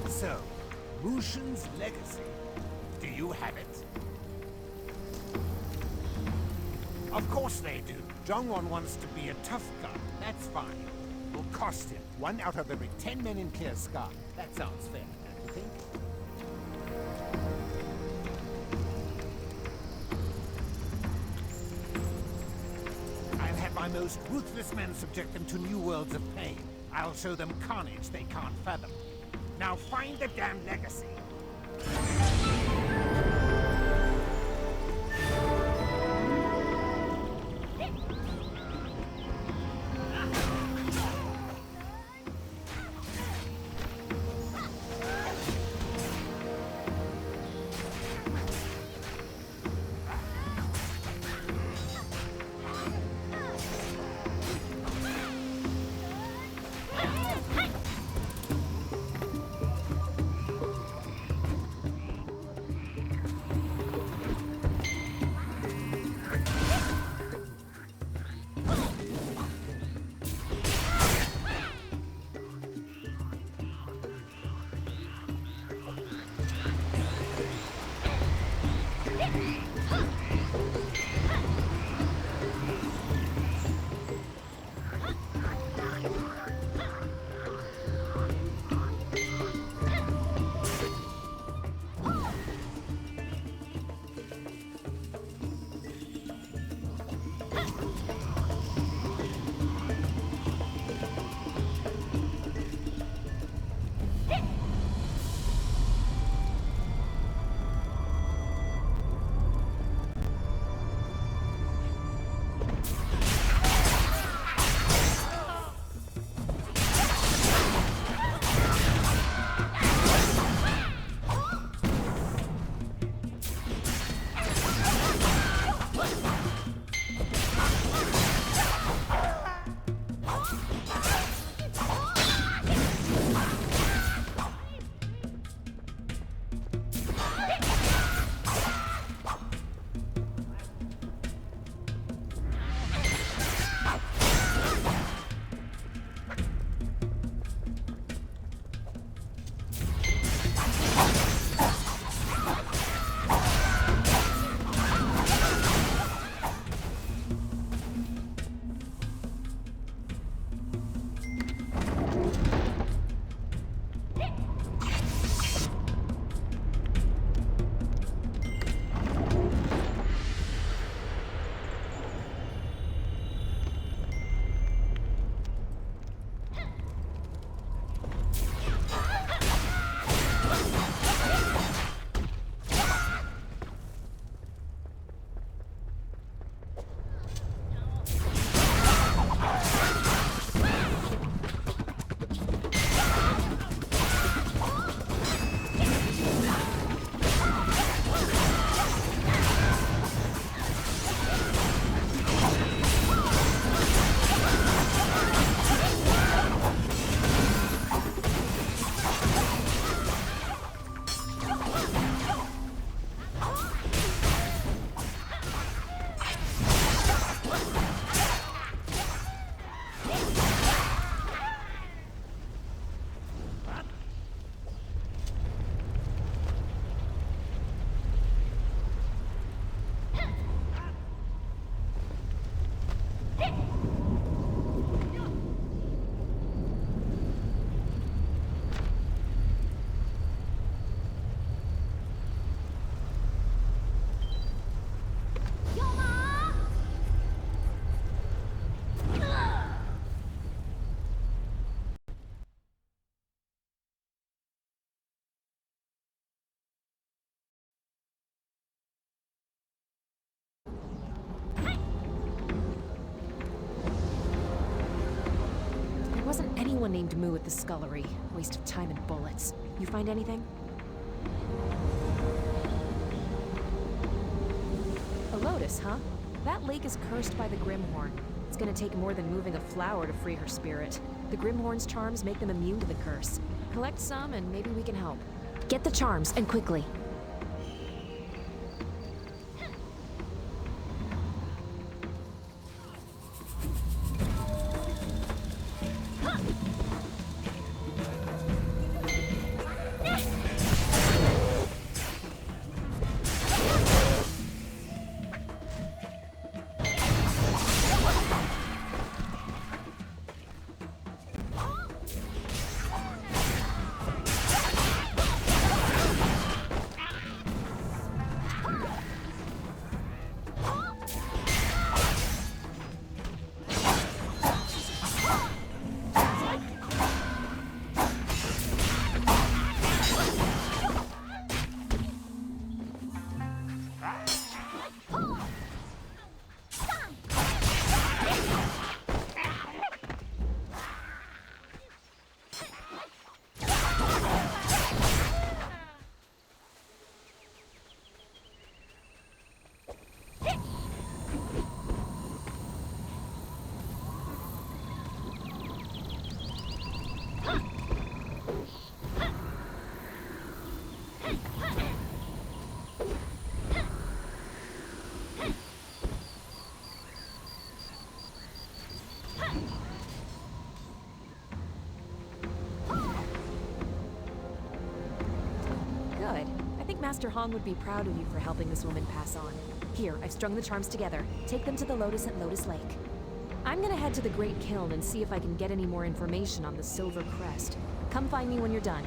So, Mushin's legacy. Do you have it? Of course they do. Jongwon wants to be a tough guy. That's fine. Will cost him 1 out of every 10 men in Clear Sky. That sounds fair, don't you think? I'll have my most ruthless men subject them to new worlds of pain. I'll show them carnage they can't fathom. Now find the damn legacy. There wasn't anyone named Moo at the scullery. Waste of time and bullets. You find anything? A lotus, huh? That lake is cursed by the Grimhorn. It's gonna take more than moving a flower to free her spirit. The Grimhorn's charms make them immune to the curse. Collect some and maybe we can help. Get the charms, and quickly. Master Hong would be proud of you for helping this woman pass on. Here, I've strung the charms together. Take them to the Lotus at Lotus Lake. I'm gonna head to the Great Kiln and see if I can get any more information on the Silver Crest. Come find me when you're done.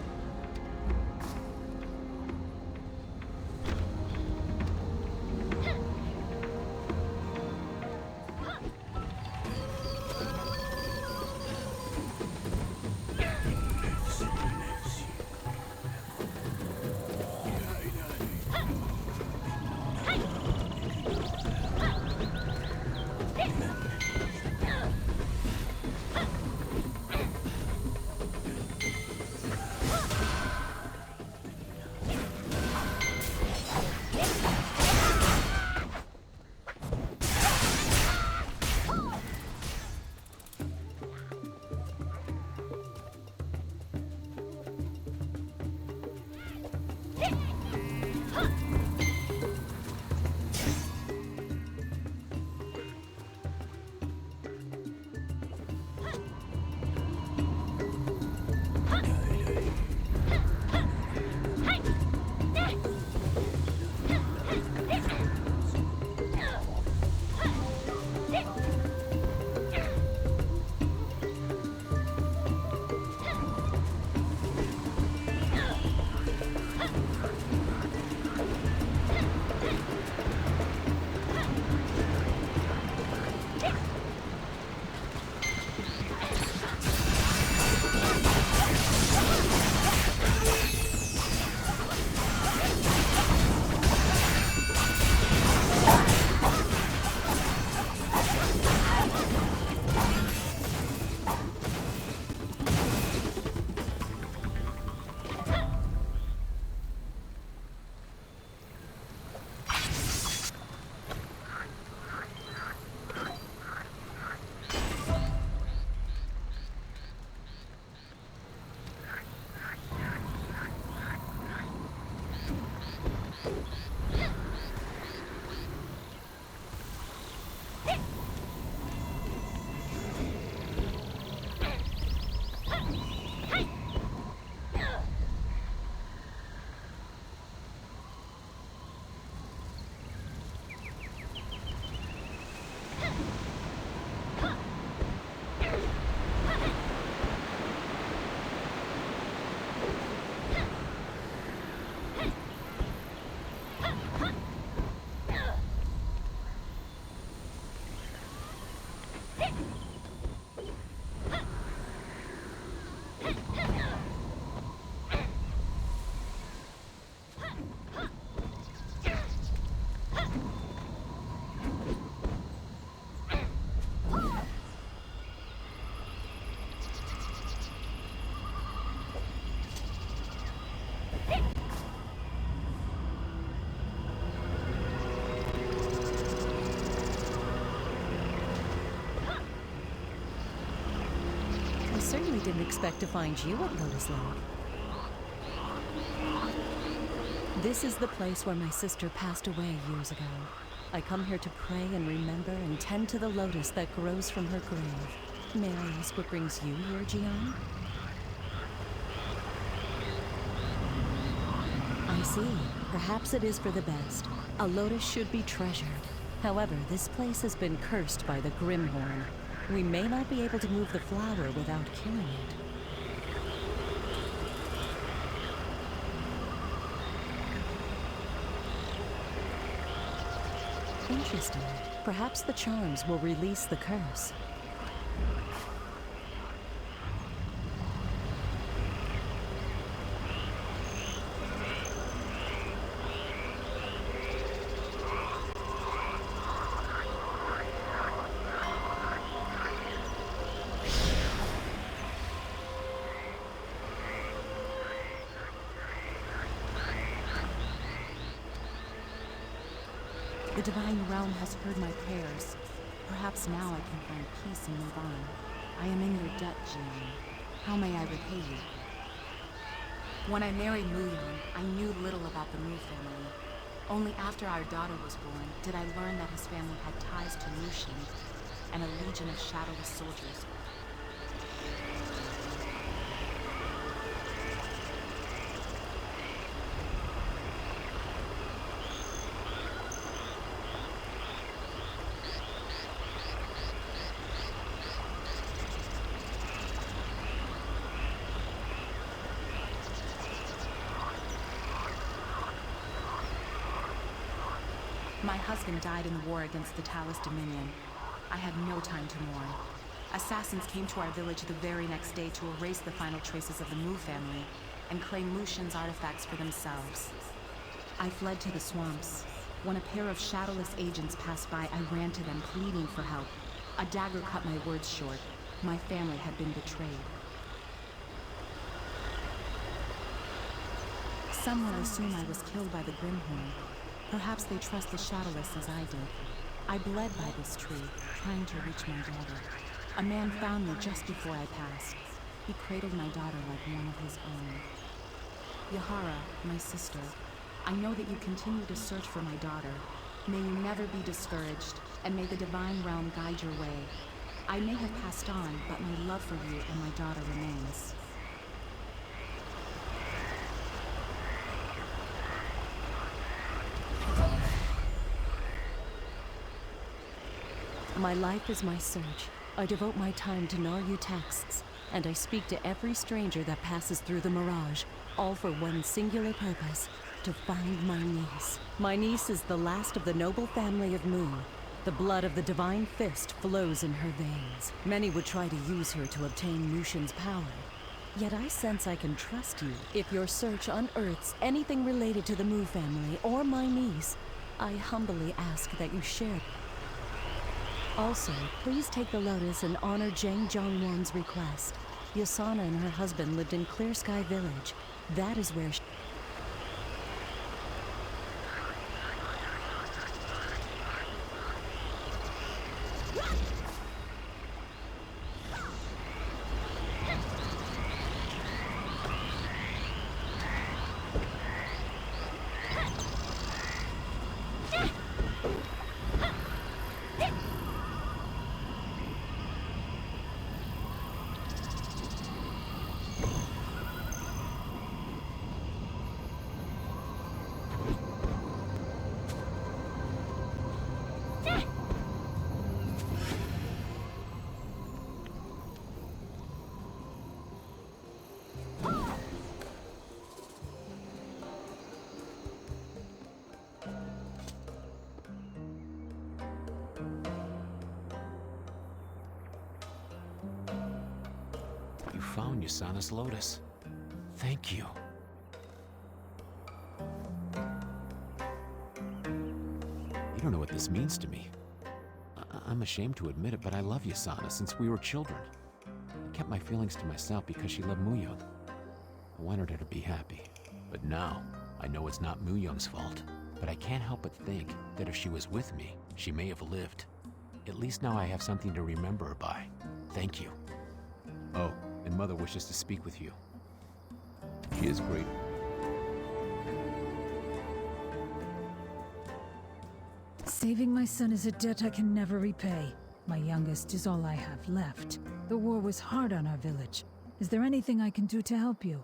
I certainly didn't expect to find you at Lotus Lake. This is the place where my sister passed away years ago. I come here to pray and remember and tend to the lotus that grows from her grave. May I ask what brings you here, Jian? I see. Perhaps it is for the best. A lotus should be treasured. However, this place has been cursed by the Grimhorn. We may not be able to move the flower without killing it. Interesting. Perhaps the charms will release the curse. The Divine Realm has heard my prayers. Perhaps now I can find peace and move on. I am in your debt, Jian. How may I repay you? When I married Muyan, I knew little about the Mu family. Only after our daughter was born did I learn that his family had ties to Mushin and a legion of shadowless soldiers. My husband died in the war against the Talus Dominion. I had no time to mourn. Assassins came to our village the very next day to erase the final traces of the Mu family and claim Mushin's artifacts for themselves. I fled to the swamps. When a pair of shadowless agents passed by, I ran to them, pleading for help. A dagger cut my words short. My family had been betrayed. Some will assume I was killed by the Grimhorn. Perhaps they trust the Shadowless as I did. I bled by this tree, trying to reach my daughter. A man found me just before I passed. He cradled my daughter like one of his own. Yahara, my sister, I know that you continue to search for my daughter. May you never be discouraged, and may the Divine Realm guide your way. I may have passed on, but my love for you and my daughter remains. My life is my search. I devote my time to Naryu texts, and I speak to every stranger that passes through the Mirage, all for one singular purpose, to find my niece. My niece is the last of the noble family of Mu. The blood of the Divine Fist flows in her veins. Many would try to use her to obtain Mushin's power. Yet I sense I can trust you. If your search unearths anything related to the Mu family or my niece, I humbly ask that you share. Also, please take the Lotus and honor Jang Jongwon's request. Yasana and her husband lived in Clear Sky Village. That is where she... You found Yasana's Lotus. Thank you. You don't know what this means to me. I'm ashamed to admit it, but I love Yasana since we were children. I kept my feelings to myself because she loved Muyang. I wanted her to be happy. But now, I know it's not Muyang's fault. But I can't help but think that if she was with me, she may have lived. At least now I have something to remember her by. Thank you. Oh, and Mother wishes to speak with you. She is great. Saving my son is a debt I can never repay. My youngest is all I have left. The war was hard on our village. Is there anything I can do to help you?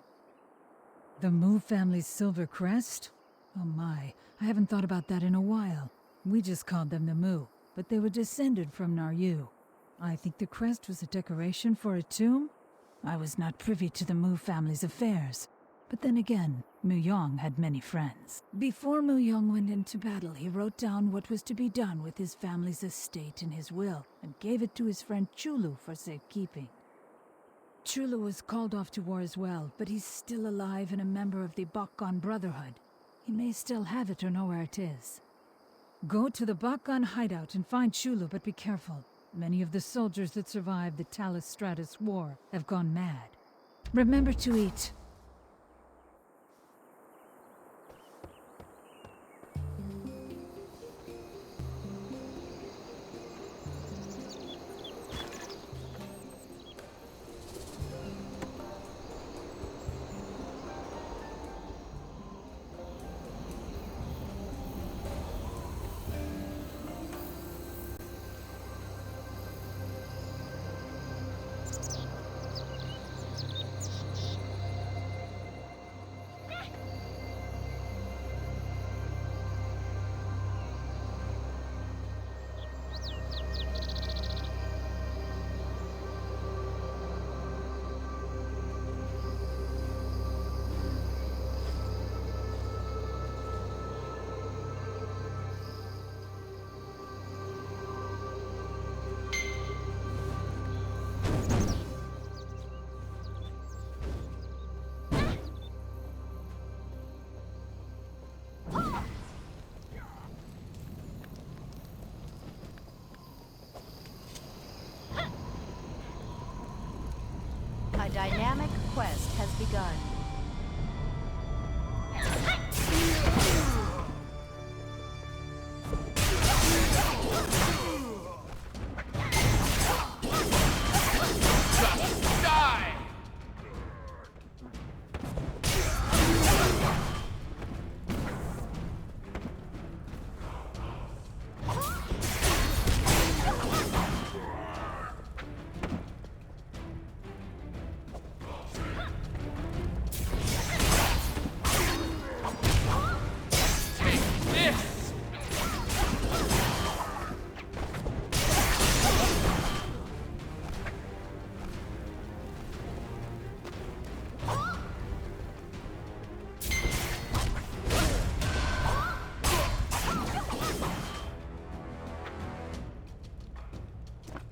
The Mu family's silver crest? Oh my, I haven't thought about that in a while. We just called them the Mu, but they were descended from Naryu. I think the crest was a decoration for a tomb? I was not privy to the Mu family's affairs. But then again, Muyang had many friends. Before Muyang went into battle, he wrote down what was to be done with his family's estate in his will, and gave it to his friend Chulu for safekeeping. Chulu was called off to war as well, but he's still alive and a member of the Bakkan Brotherhood. He may still have it or know where it is. Go to the Bakkan hideout and find Chulu, but be careful. Many of the soldiers that survived the Talus Stratus War have gone mad. Remember to eat. dynamic quest has begun. Die!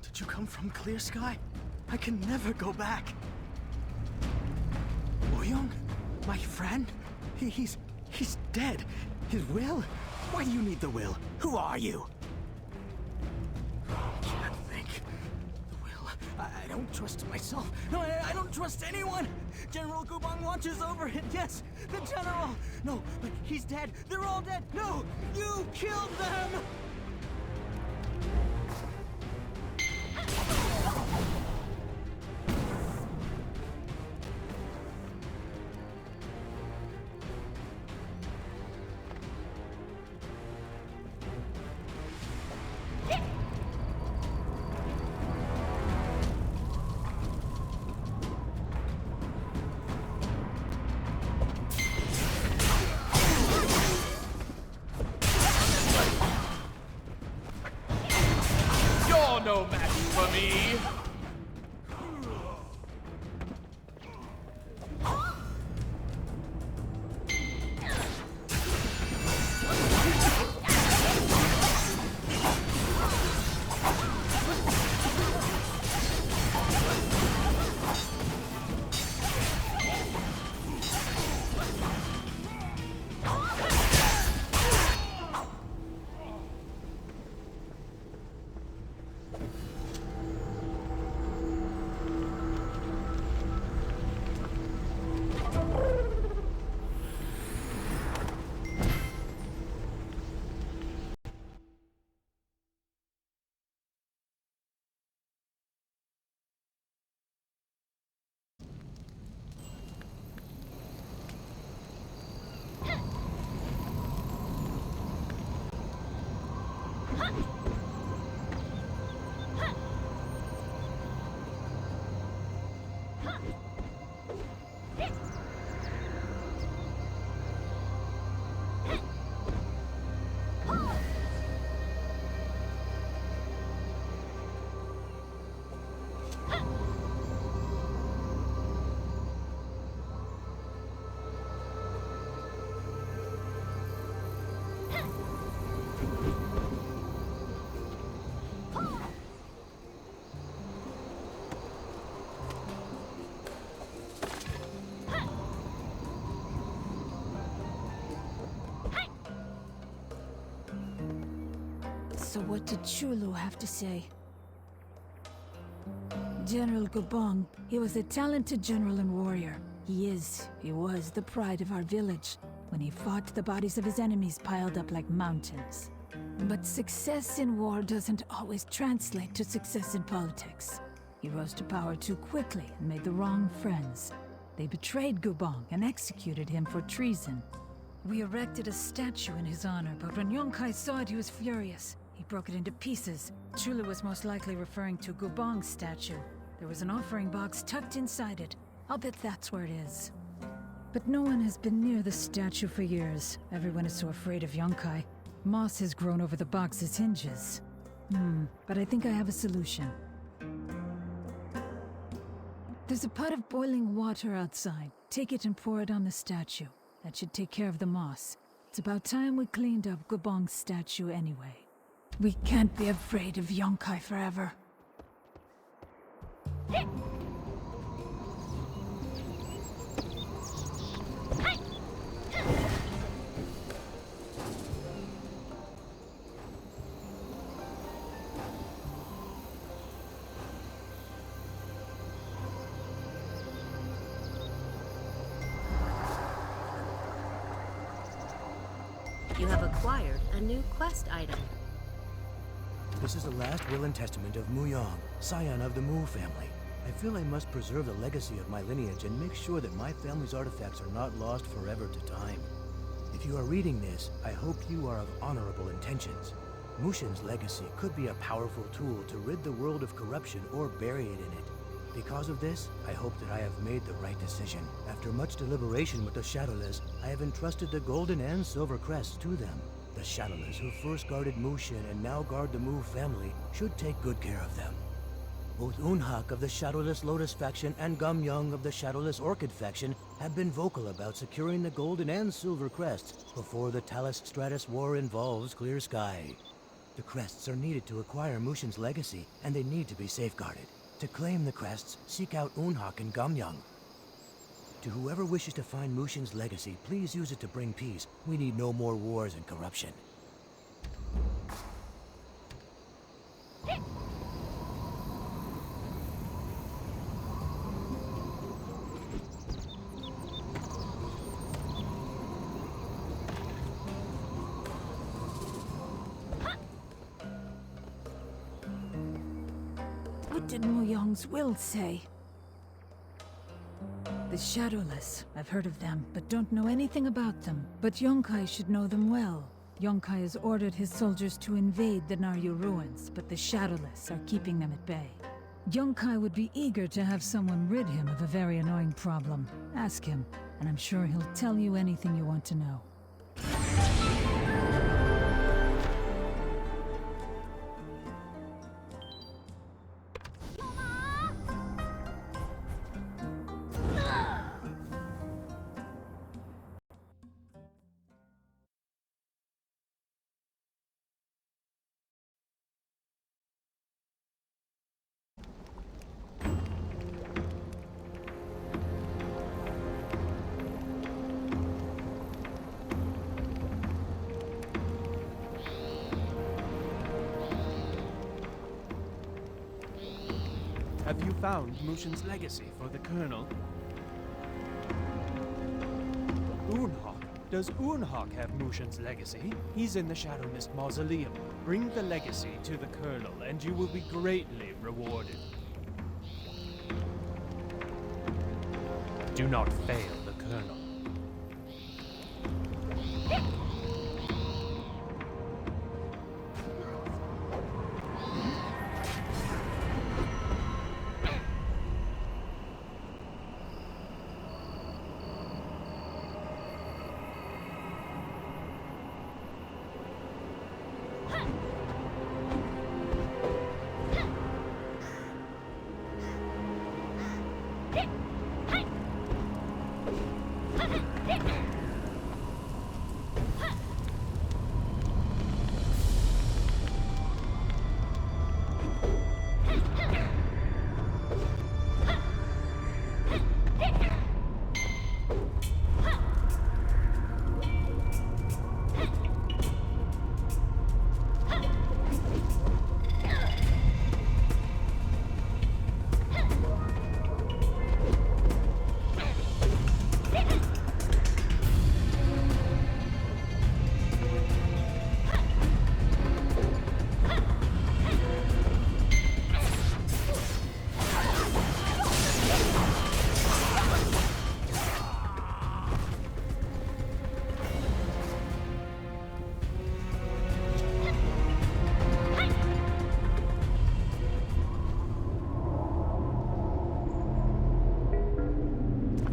Did you come from Clear Sky? I can never go back. Young, my friend, he's dead. His will? Why do you need the will? Who are you? I can't think. The will. I don't trust myself. No, I don't trust anyone. General Gubong watches over it. Yes, the general. No, but he's dead. They're all dead. No, you killed them. You're no match for me! So what did Chulu have to say? General Gubong, he was a talented general and warrior. He was the pride of our village. When he fought, the bodies of his enemies piled up like mountains. But success in war doesn't always translate to success in politics. He rose to power too quickly and made the wrong friends. They betrayed Gubong and executed him for treason. We erected a statue in his honor, but when Yonkai saw it, he was furious. He broke it into pieces. Chulu was most likely referring to Gubong's statue. There was an offering box tucked inside it. I'll bet that's where it is. But no one has been near the statue for years. Everyone is so afraid of Yonkai. Moss has grown over the box's hinges. But I think I have a solution. There's a pot of boiling water outside. Take it and pour it on the statue. That should take care of the moss. It's about time we cleaned up Gubong's statue anyway. We can't be afraid of Yonkai forever. You have acquired a new quest item. This is the last will and testament of Muyong, scion of the Mu family. I feel I must preserve the legacy of my lineage and make sure that my family's artifacts are not lost forever to time. If you are reading this, I hope you are of honorable intentions. Mushin's legacy could be a powerful tool to rid the world of corruption or bury it in it. Because of this, I hope that I have made the right decision. After much deliberation with the Shadowless, I have entrusted the Golden and Silver Crests to them. The Shadowless who first guarded Mushin and now guard the Mu family should take good care of them. Both Unhak of the Shadowless Lotus faction and Gumyoung of the Shadowless Orchid faction have been vocal about securing the Golden and Silver Crests before the Talus Stratus War involves Clear Sky. The crests are needed to acquire Mushin's legacy, and they need to be safeguarded. To claim the crests, seek out Unhak and Gumyoung. To whoever wishes to find Mushin's legacy, please use it to bring peace. We need no more wars and corruption. What did Muyong's will say? The Shadowless. I've heard of them, but don't know anything about them. But Yonkai should know them well. Yonkai has ordered his soldiers to invade the Naryu ruins, but the Shadowless are keeping them at bay. Yonkai would be eager to have someone rid him of a very annoying problem. Ask him, and I'm sure he'll tell you anything you want to know. Have you found Mushin's legacy for the Colonel? Unhak. Does Unhak have Mushin's legacy? He's in the Shadow Mist Mausoleum. Bring the legacy to the Colonel, and you will be greatly rewarded. Do not fail the Colonel.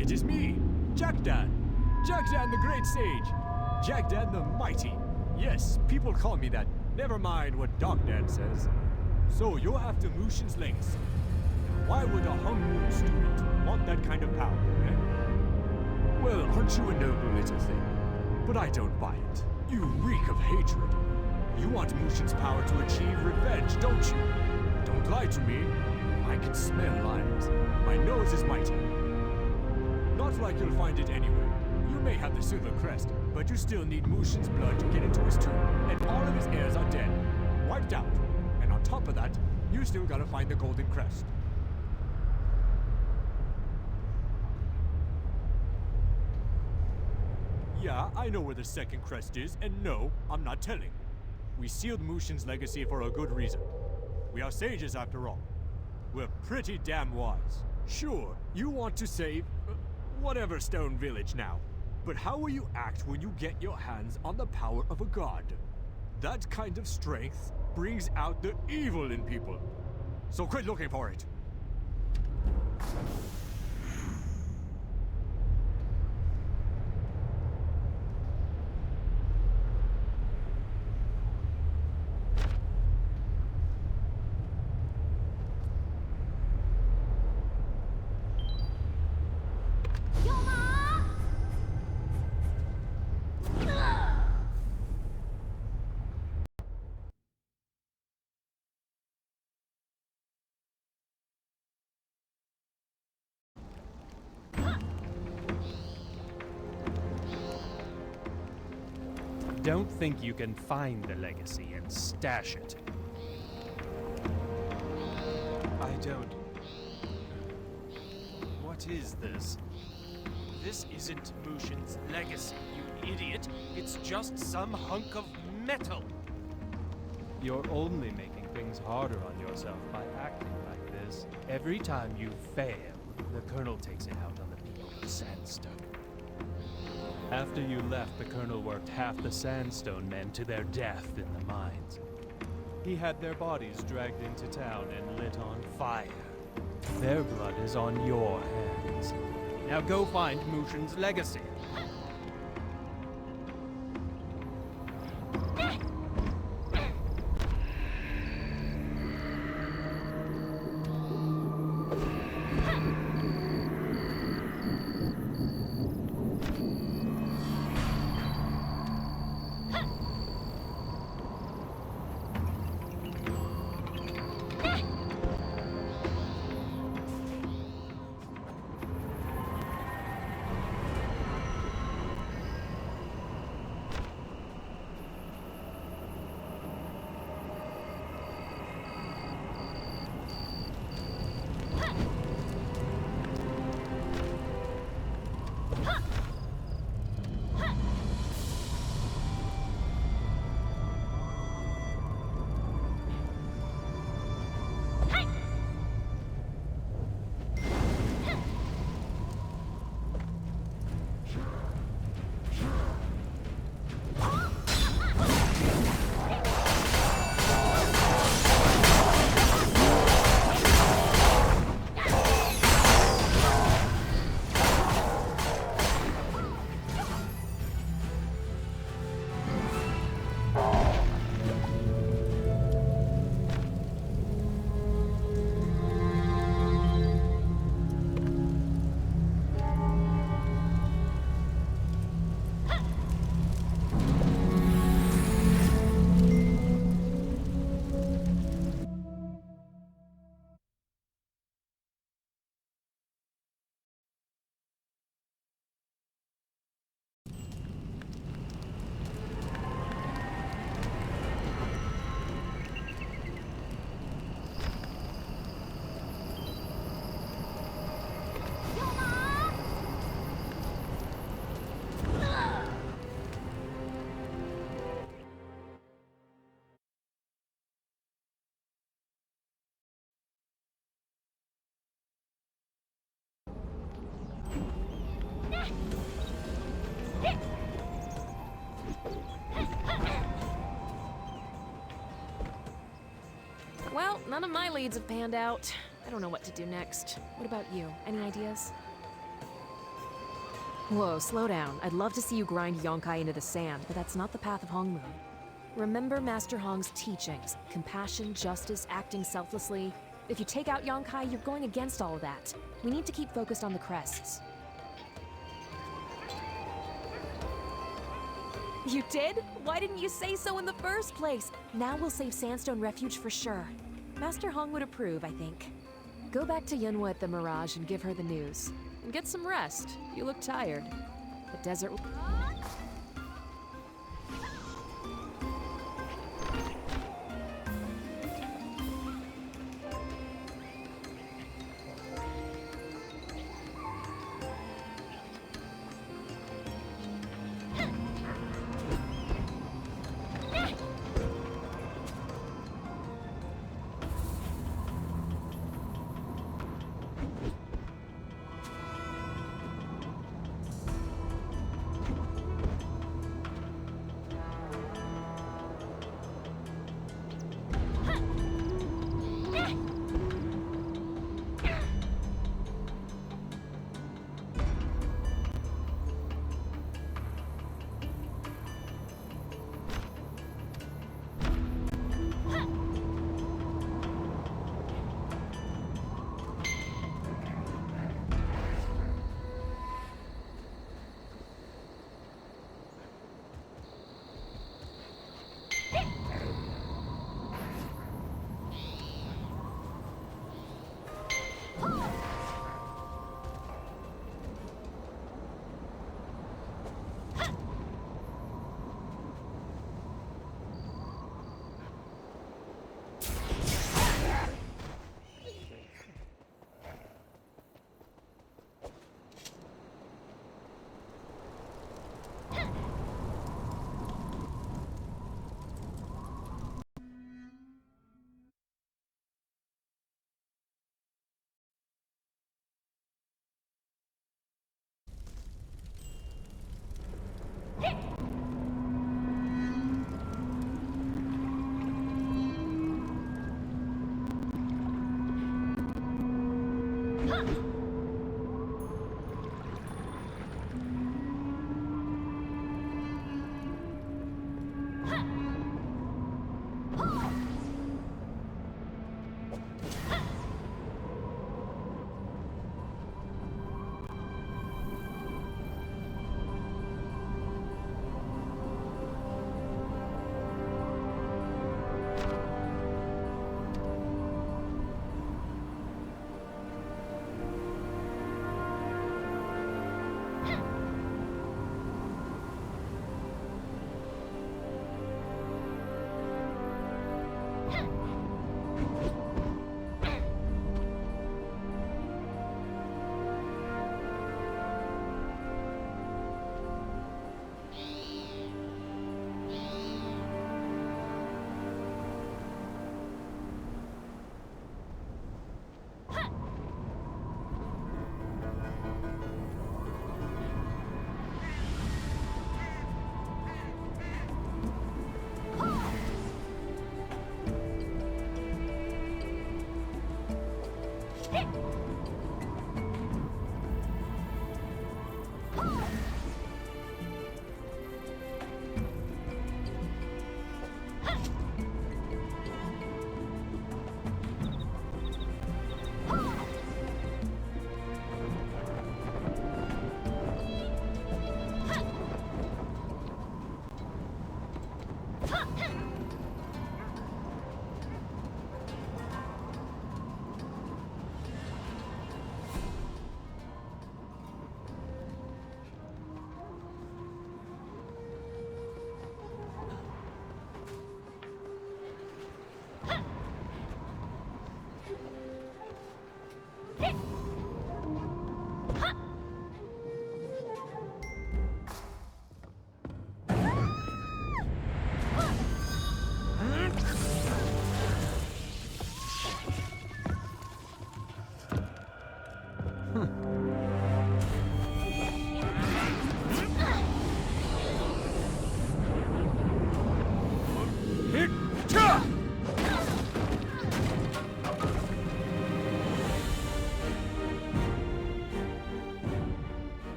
It is me, Jackdan. Jackdan the Great Sage. Jackdan the Mighty. Yes, people call me that. Never mind what Darkdan says. So you're after Mushin's legacy. Why would a Hungmoon student want that kind of power, eh? Well, aren't you a noble little thing? But I don't buy it. You reek of hatred. You want Mushin's power to achieve revenge, don't you? Don't lie to me. I can smell lies. My nose is mighty. Not like you'll find it anywhere. You may have the Silver Crest, but you still need Mushin's blood to get into his tomb, and all of his heirs are dead. Wiped out. And on top of that, you still gotta find the Golden Crest. Yeah, I know where the second crest is, and no, I'm not telling. We sealed Mushin's legacy for a good reason. We are sages after all. We're pretty damn wise. Sure, you want to save whatever Stone Village now. But how will you act when you get your hands on the power of a god? That kind of strength brings out the evil in people. So quit looking for it. Don't think you can find the legacy and stash it. I don't... What is this? This isn't Mushin's legacy, you idiot. It's just some hunk of metal. You're only making things harder on yourself by acting like this. Every time you fail, the Colonel takes it out on the people of Sandstone. After you left, the Colonel worked half the Sandstone men to their death in the mines. He had their bodies dragged into town and lit on fire. Their blood is on your hands. Now go find Mushin's legacy. Well, none of my leads have panned out. I don't know what to do next. What about you? Any ideas? Whoa, slow down. I'd love to see you grind Yonkai into the sand, but that's not the path of Hongmoon. Remember Master Hong's teachings. Compassion, justice, acting selflessly. If you take out Yonkai, you're going against all of that. We need to keep focused on the crests. You did? Why didn't you say so in the first place? Now we'll save Sandstone Refuge for sure. Master Hong would approve, I think. Go back to Yunhua at the Mirage and give her the news. And get some rest. You look tired. The desert...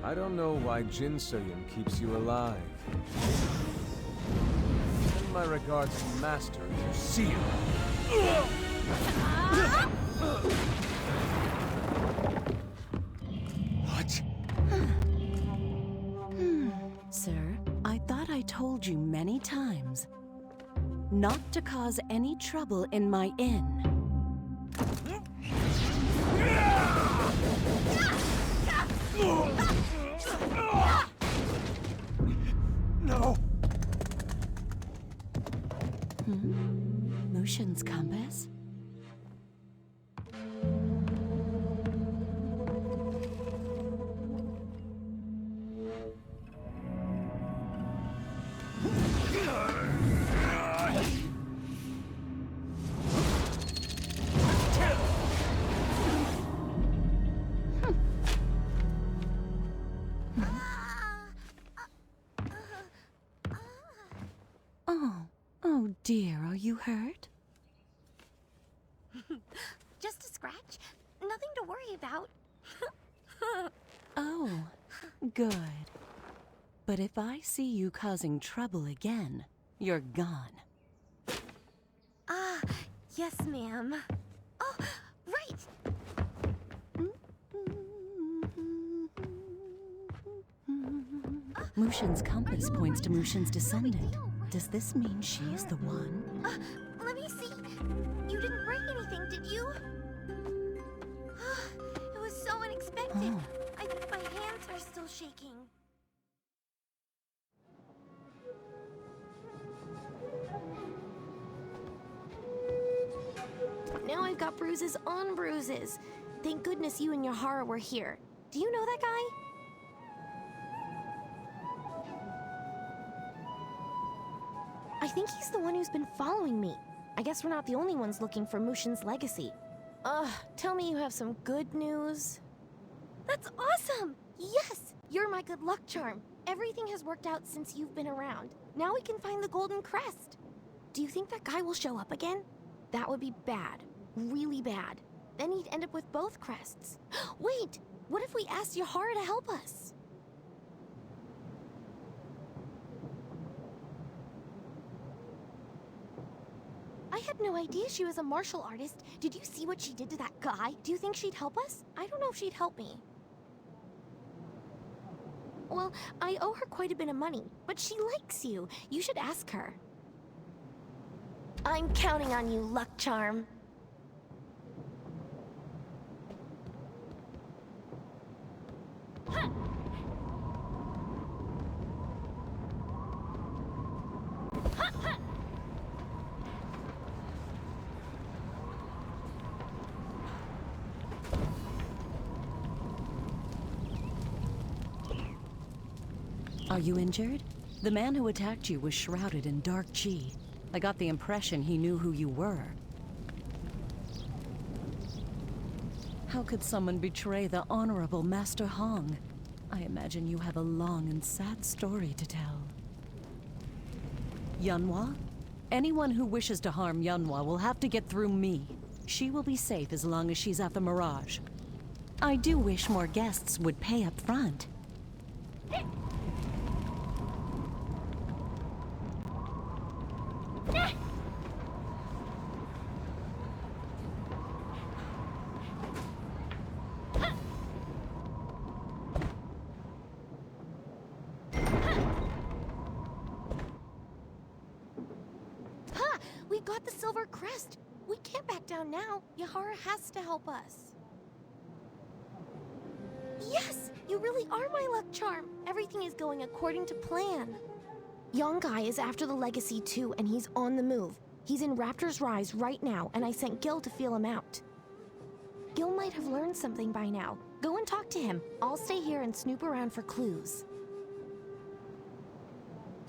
I don't know why Jin Soyun keeps you alive. Send my regards to Master if you see him. What? Sir, I thought I told you many times not to cause any trouble in my inn. No! Mushin's compass? Oh dear, are you hurt? Just a scratch. Nothing to worry about. Oh, good. But if I see you causing trouble again, you're gone. Ah, yes, ma'am. Oh, right! Mushin's compass points to Mushin's descendant. Does this mean she is the one? Let me see. You didn't break anything, did you? It was so unexpected. Oh. I think my hands are still shaking. Now I've got bruises on bruises. Thank goodness you and Yahara were here. Do you know that guy? I think he's the one who's been following me. I guess we're not the only ones looking for Mushin's legacy. Tell me you have some good news. That's awesome! Yes! You're my good luck charm. Everything has worked out since you've been around. Now we can find the golden crest. Do you think that guy will show up again? That would be bad. Really bad. Then he'd end up with both crests. Wait! What if we asked Yahara to help us? I had no idea she was a martial artist. Did you see what she did to that guy? Do you think she'd help us? I don't know if she'd help me. Well, I owe her quite a bit of money, but she likes you. You should ask her. I'm counting on you, Luck Charm. Are you injured? The man who attacked you was shrouded in dark chi. I got the impression he knew who you were. How could someone betray the honorable Master Hong? I imagine you have a long and sad story to tell. Yunhua? Anyone who wishes to harm Yunhua will have to get through me. She will be safe as long as she's at the Mirage. I do wish more guests would pay up front. We got the silver crest. We can't back down now. Yahara has to help us. Yes! You really are my luck charm. Everything is going according to plan. Yongai is after the legacy too, and he's on the move. He's in Raptor's Rise right now, and I sent Gil to feel him out. Gil might have learned something by now. Go and talk to him. I'll stay here and snoop around for clues.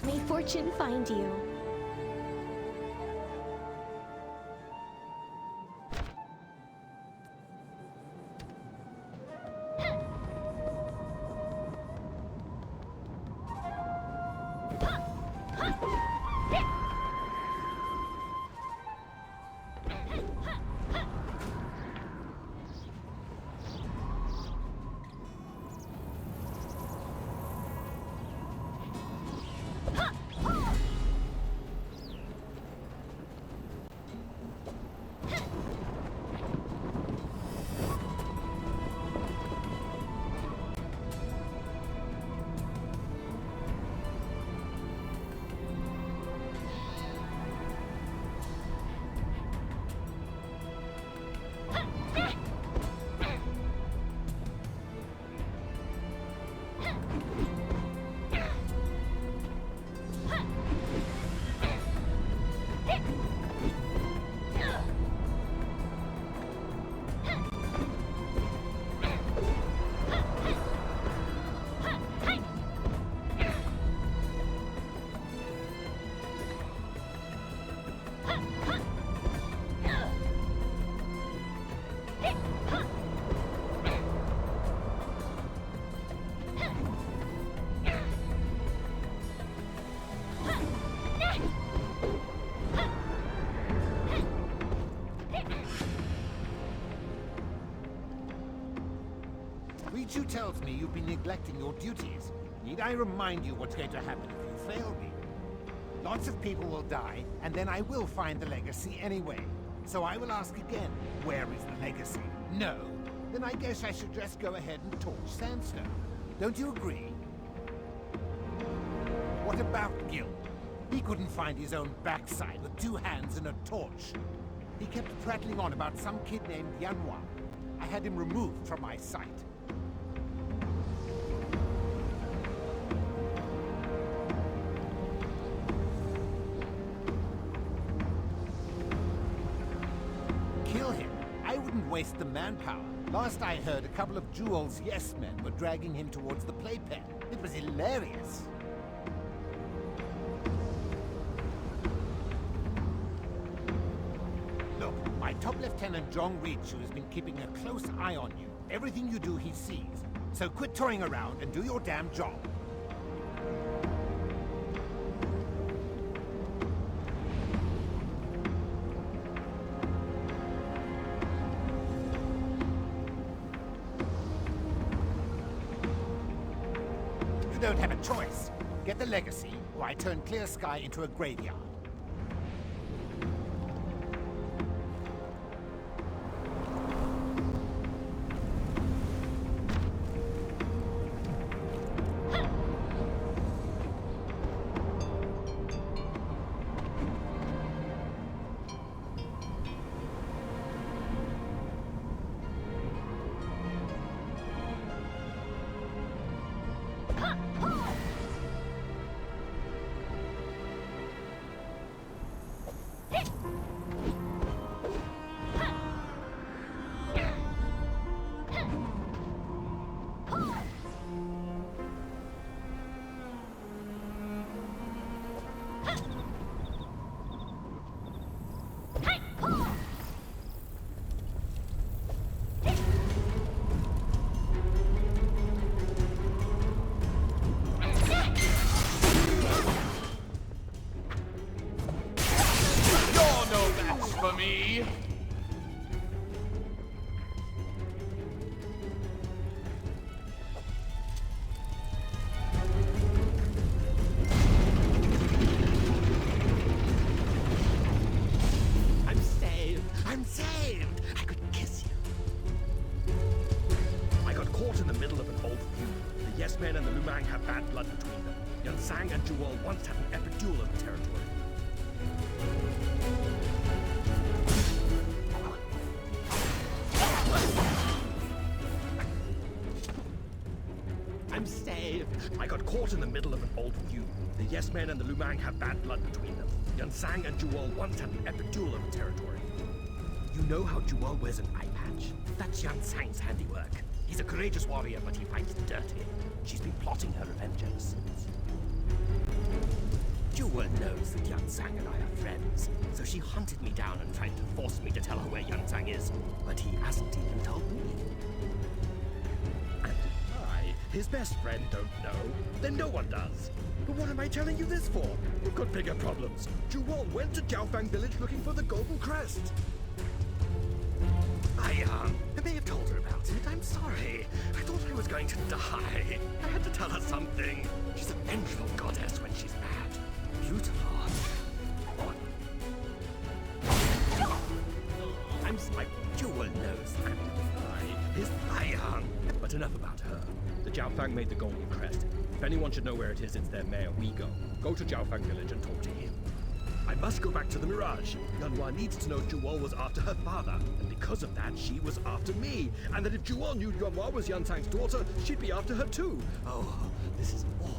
May fortune find you. Richu tells me you've been neglecting your duties. Need I remind you what's going to happen if you fail me? Lots of people will die, and then I will find the legacy anyway. So I will ask again, where is the legacy? No? Then I guess I should just go ahead and torch Sandstone. Don't you agree? What about Gil? He couldn't find his own backside with 2 hands and a torch. He kept prattling on about some kid named Yunhua. I had him removed from my sight. Kill him? I wouldn't waste the manpower. Last I heard, a couple of Jewel's yes-men were dragging him towards the playpen. It was hilarious. Look, my top lieutenant Zhong Richu has been keeping a close eye on you. Everything you do, he sees. So quit toying around and do your damn job. You don't have a choice. Get the legacy, or I turn Clear Sky into a graveyard. For me. I'm saved! I'm saved! I could kiss you. I got caught in the middle of an old feud. The Yes Men and the Lumang have bad blood between them. Yun Sang and Jewel once had an epic duel over territory. I'm saved! I got caught in the middle of an old feud. The Yes Men and the Lumang have bad blood between them. Yun Sang and Jewel once had an epic duel over territory. You know how Jewel wears an eye patch? That's Yun Sang's handiwork. He's a courageous warrior, but he fights dirty. She's been plotting her revenge ever since. Jewel knows that Yun Sang and I are friends, so she hunted me down and tried to force me to tell her where Yun Sang is, but he hasn't even told me. And if I, his best friend, don't know, then no one does. But what am I telling you this for? We've got bigger problems. Jewel went to Jiaofang village looking for the Golden Crest. I may have told her about it. I'm sorry. I thought I was going to die. I had to tell her something. She's a vengeful goddess when she's mad. Beautiful. My Jewel knows But enough about her. The Jiaofang made the Golden Crest. If anyone should know where it is, it's their mayor, We Go. Go to Jiaofang village and talk to him. I must go back to the Mirage. Yanhua needs to know Jewel was after her father, and because of that, she was after me. And that if Jewel knew Yanhua was Yun Sang's daughter, she'd be after her too. Oh, this is awful.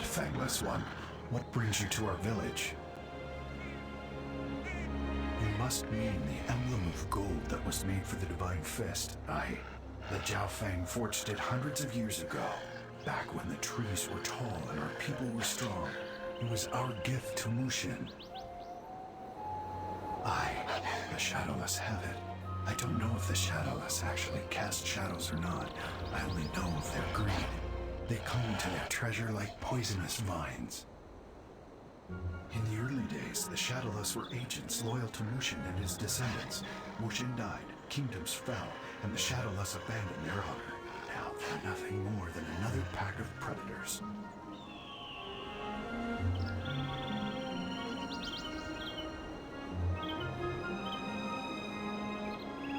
Fangless one, what brings you to our village? You must mean the emblem of gold that was made for the Divine Fest. The Jiaofeng forged it hundreds of years ago, back when the trees were tall and our people were strong. It was our gift to Mushin. I, the Shadowless, have it. I don't know if the Shadowless actually cast shadows or not. I only know of their greed. They cling to their treasure like poisonous vines. In the early days, the Shadowless were agents loyal to Mushin and his descendants. Mushin died, kingdoms fell, and the Shadowless abandoned their honor. Now they're nothing more than another pack of predators.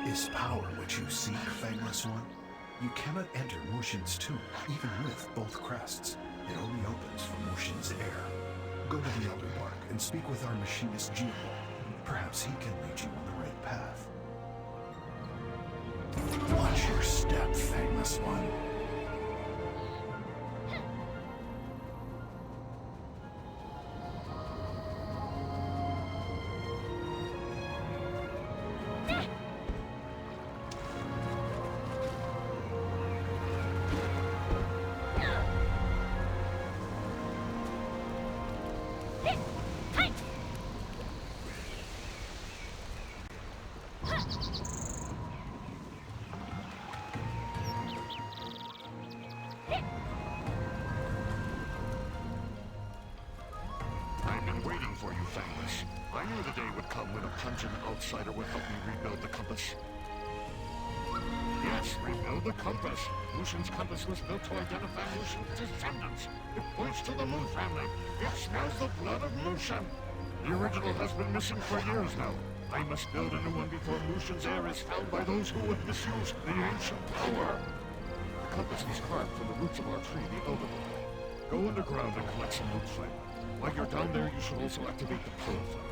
Is power what you seek, Fangless One? You cannot enter Mushin's tomb, even with both crests. It only opens for Mushin's heir. Go to the Elder Bark and speak with our machinist Geo. Perhaps he can lead you on the right path. Watch your step, Fangless One. I've been waiting for you, Fangless. I knew the day would come when a pungent outsider would help me rebuild the compass. Yes, rebuild the compass. Mushin's compass was built to identify Mushin's descendants. It points to the Mu family. It smells the blood of Mushin. The original has been missing for years now. I must build a new one before Mushin's heir is found by those who would misuse the ancient power. The compass was carved from the roots of our tree, the Elderwood. Go underground and collect some root flame. While you're down there, you should also activate the purifier.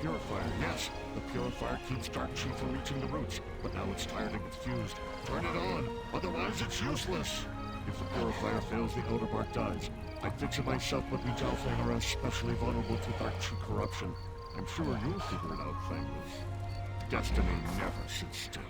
Purifier, yes. The purifier keeps dark chi from reaching the roots, but now it's tired and gets fused. Turn it on, otherwise it's useless. If the purifier fails, the Elder Bark dies. I fix it myself, but we Jiaofeng are especially vulnerable to dark chi corruption. I'm sure you'll figure it out, Fangless. Destiny never sits still.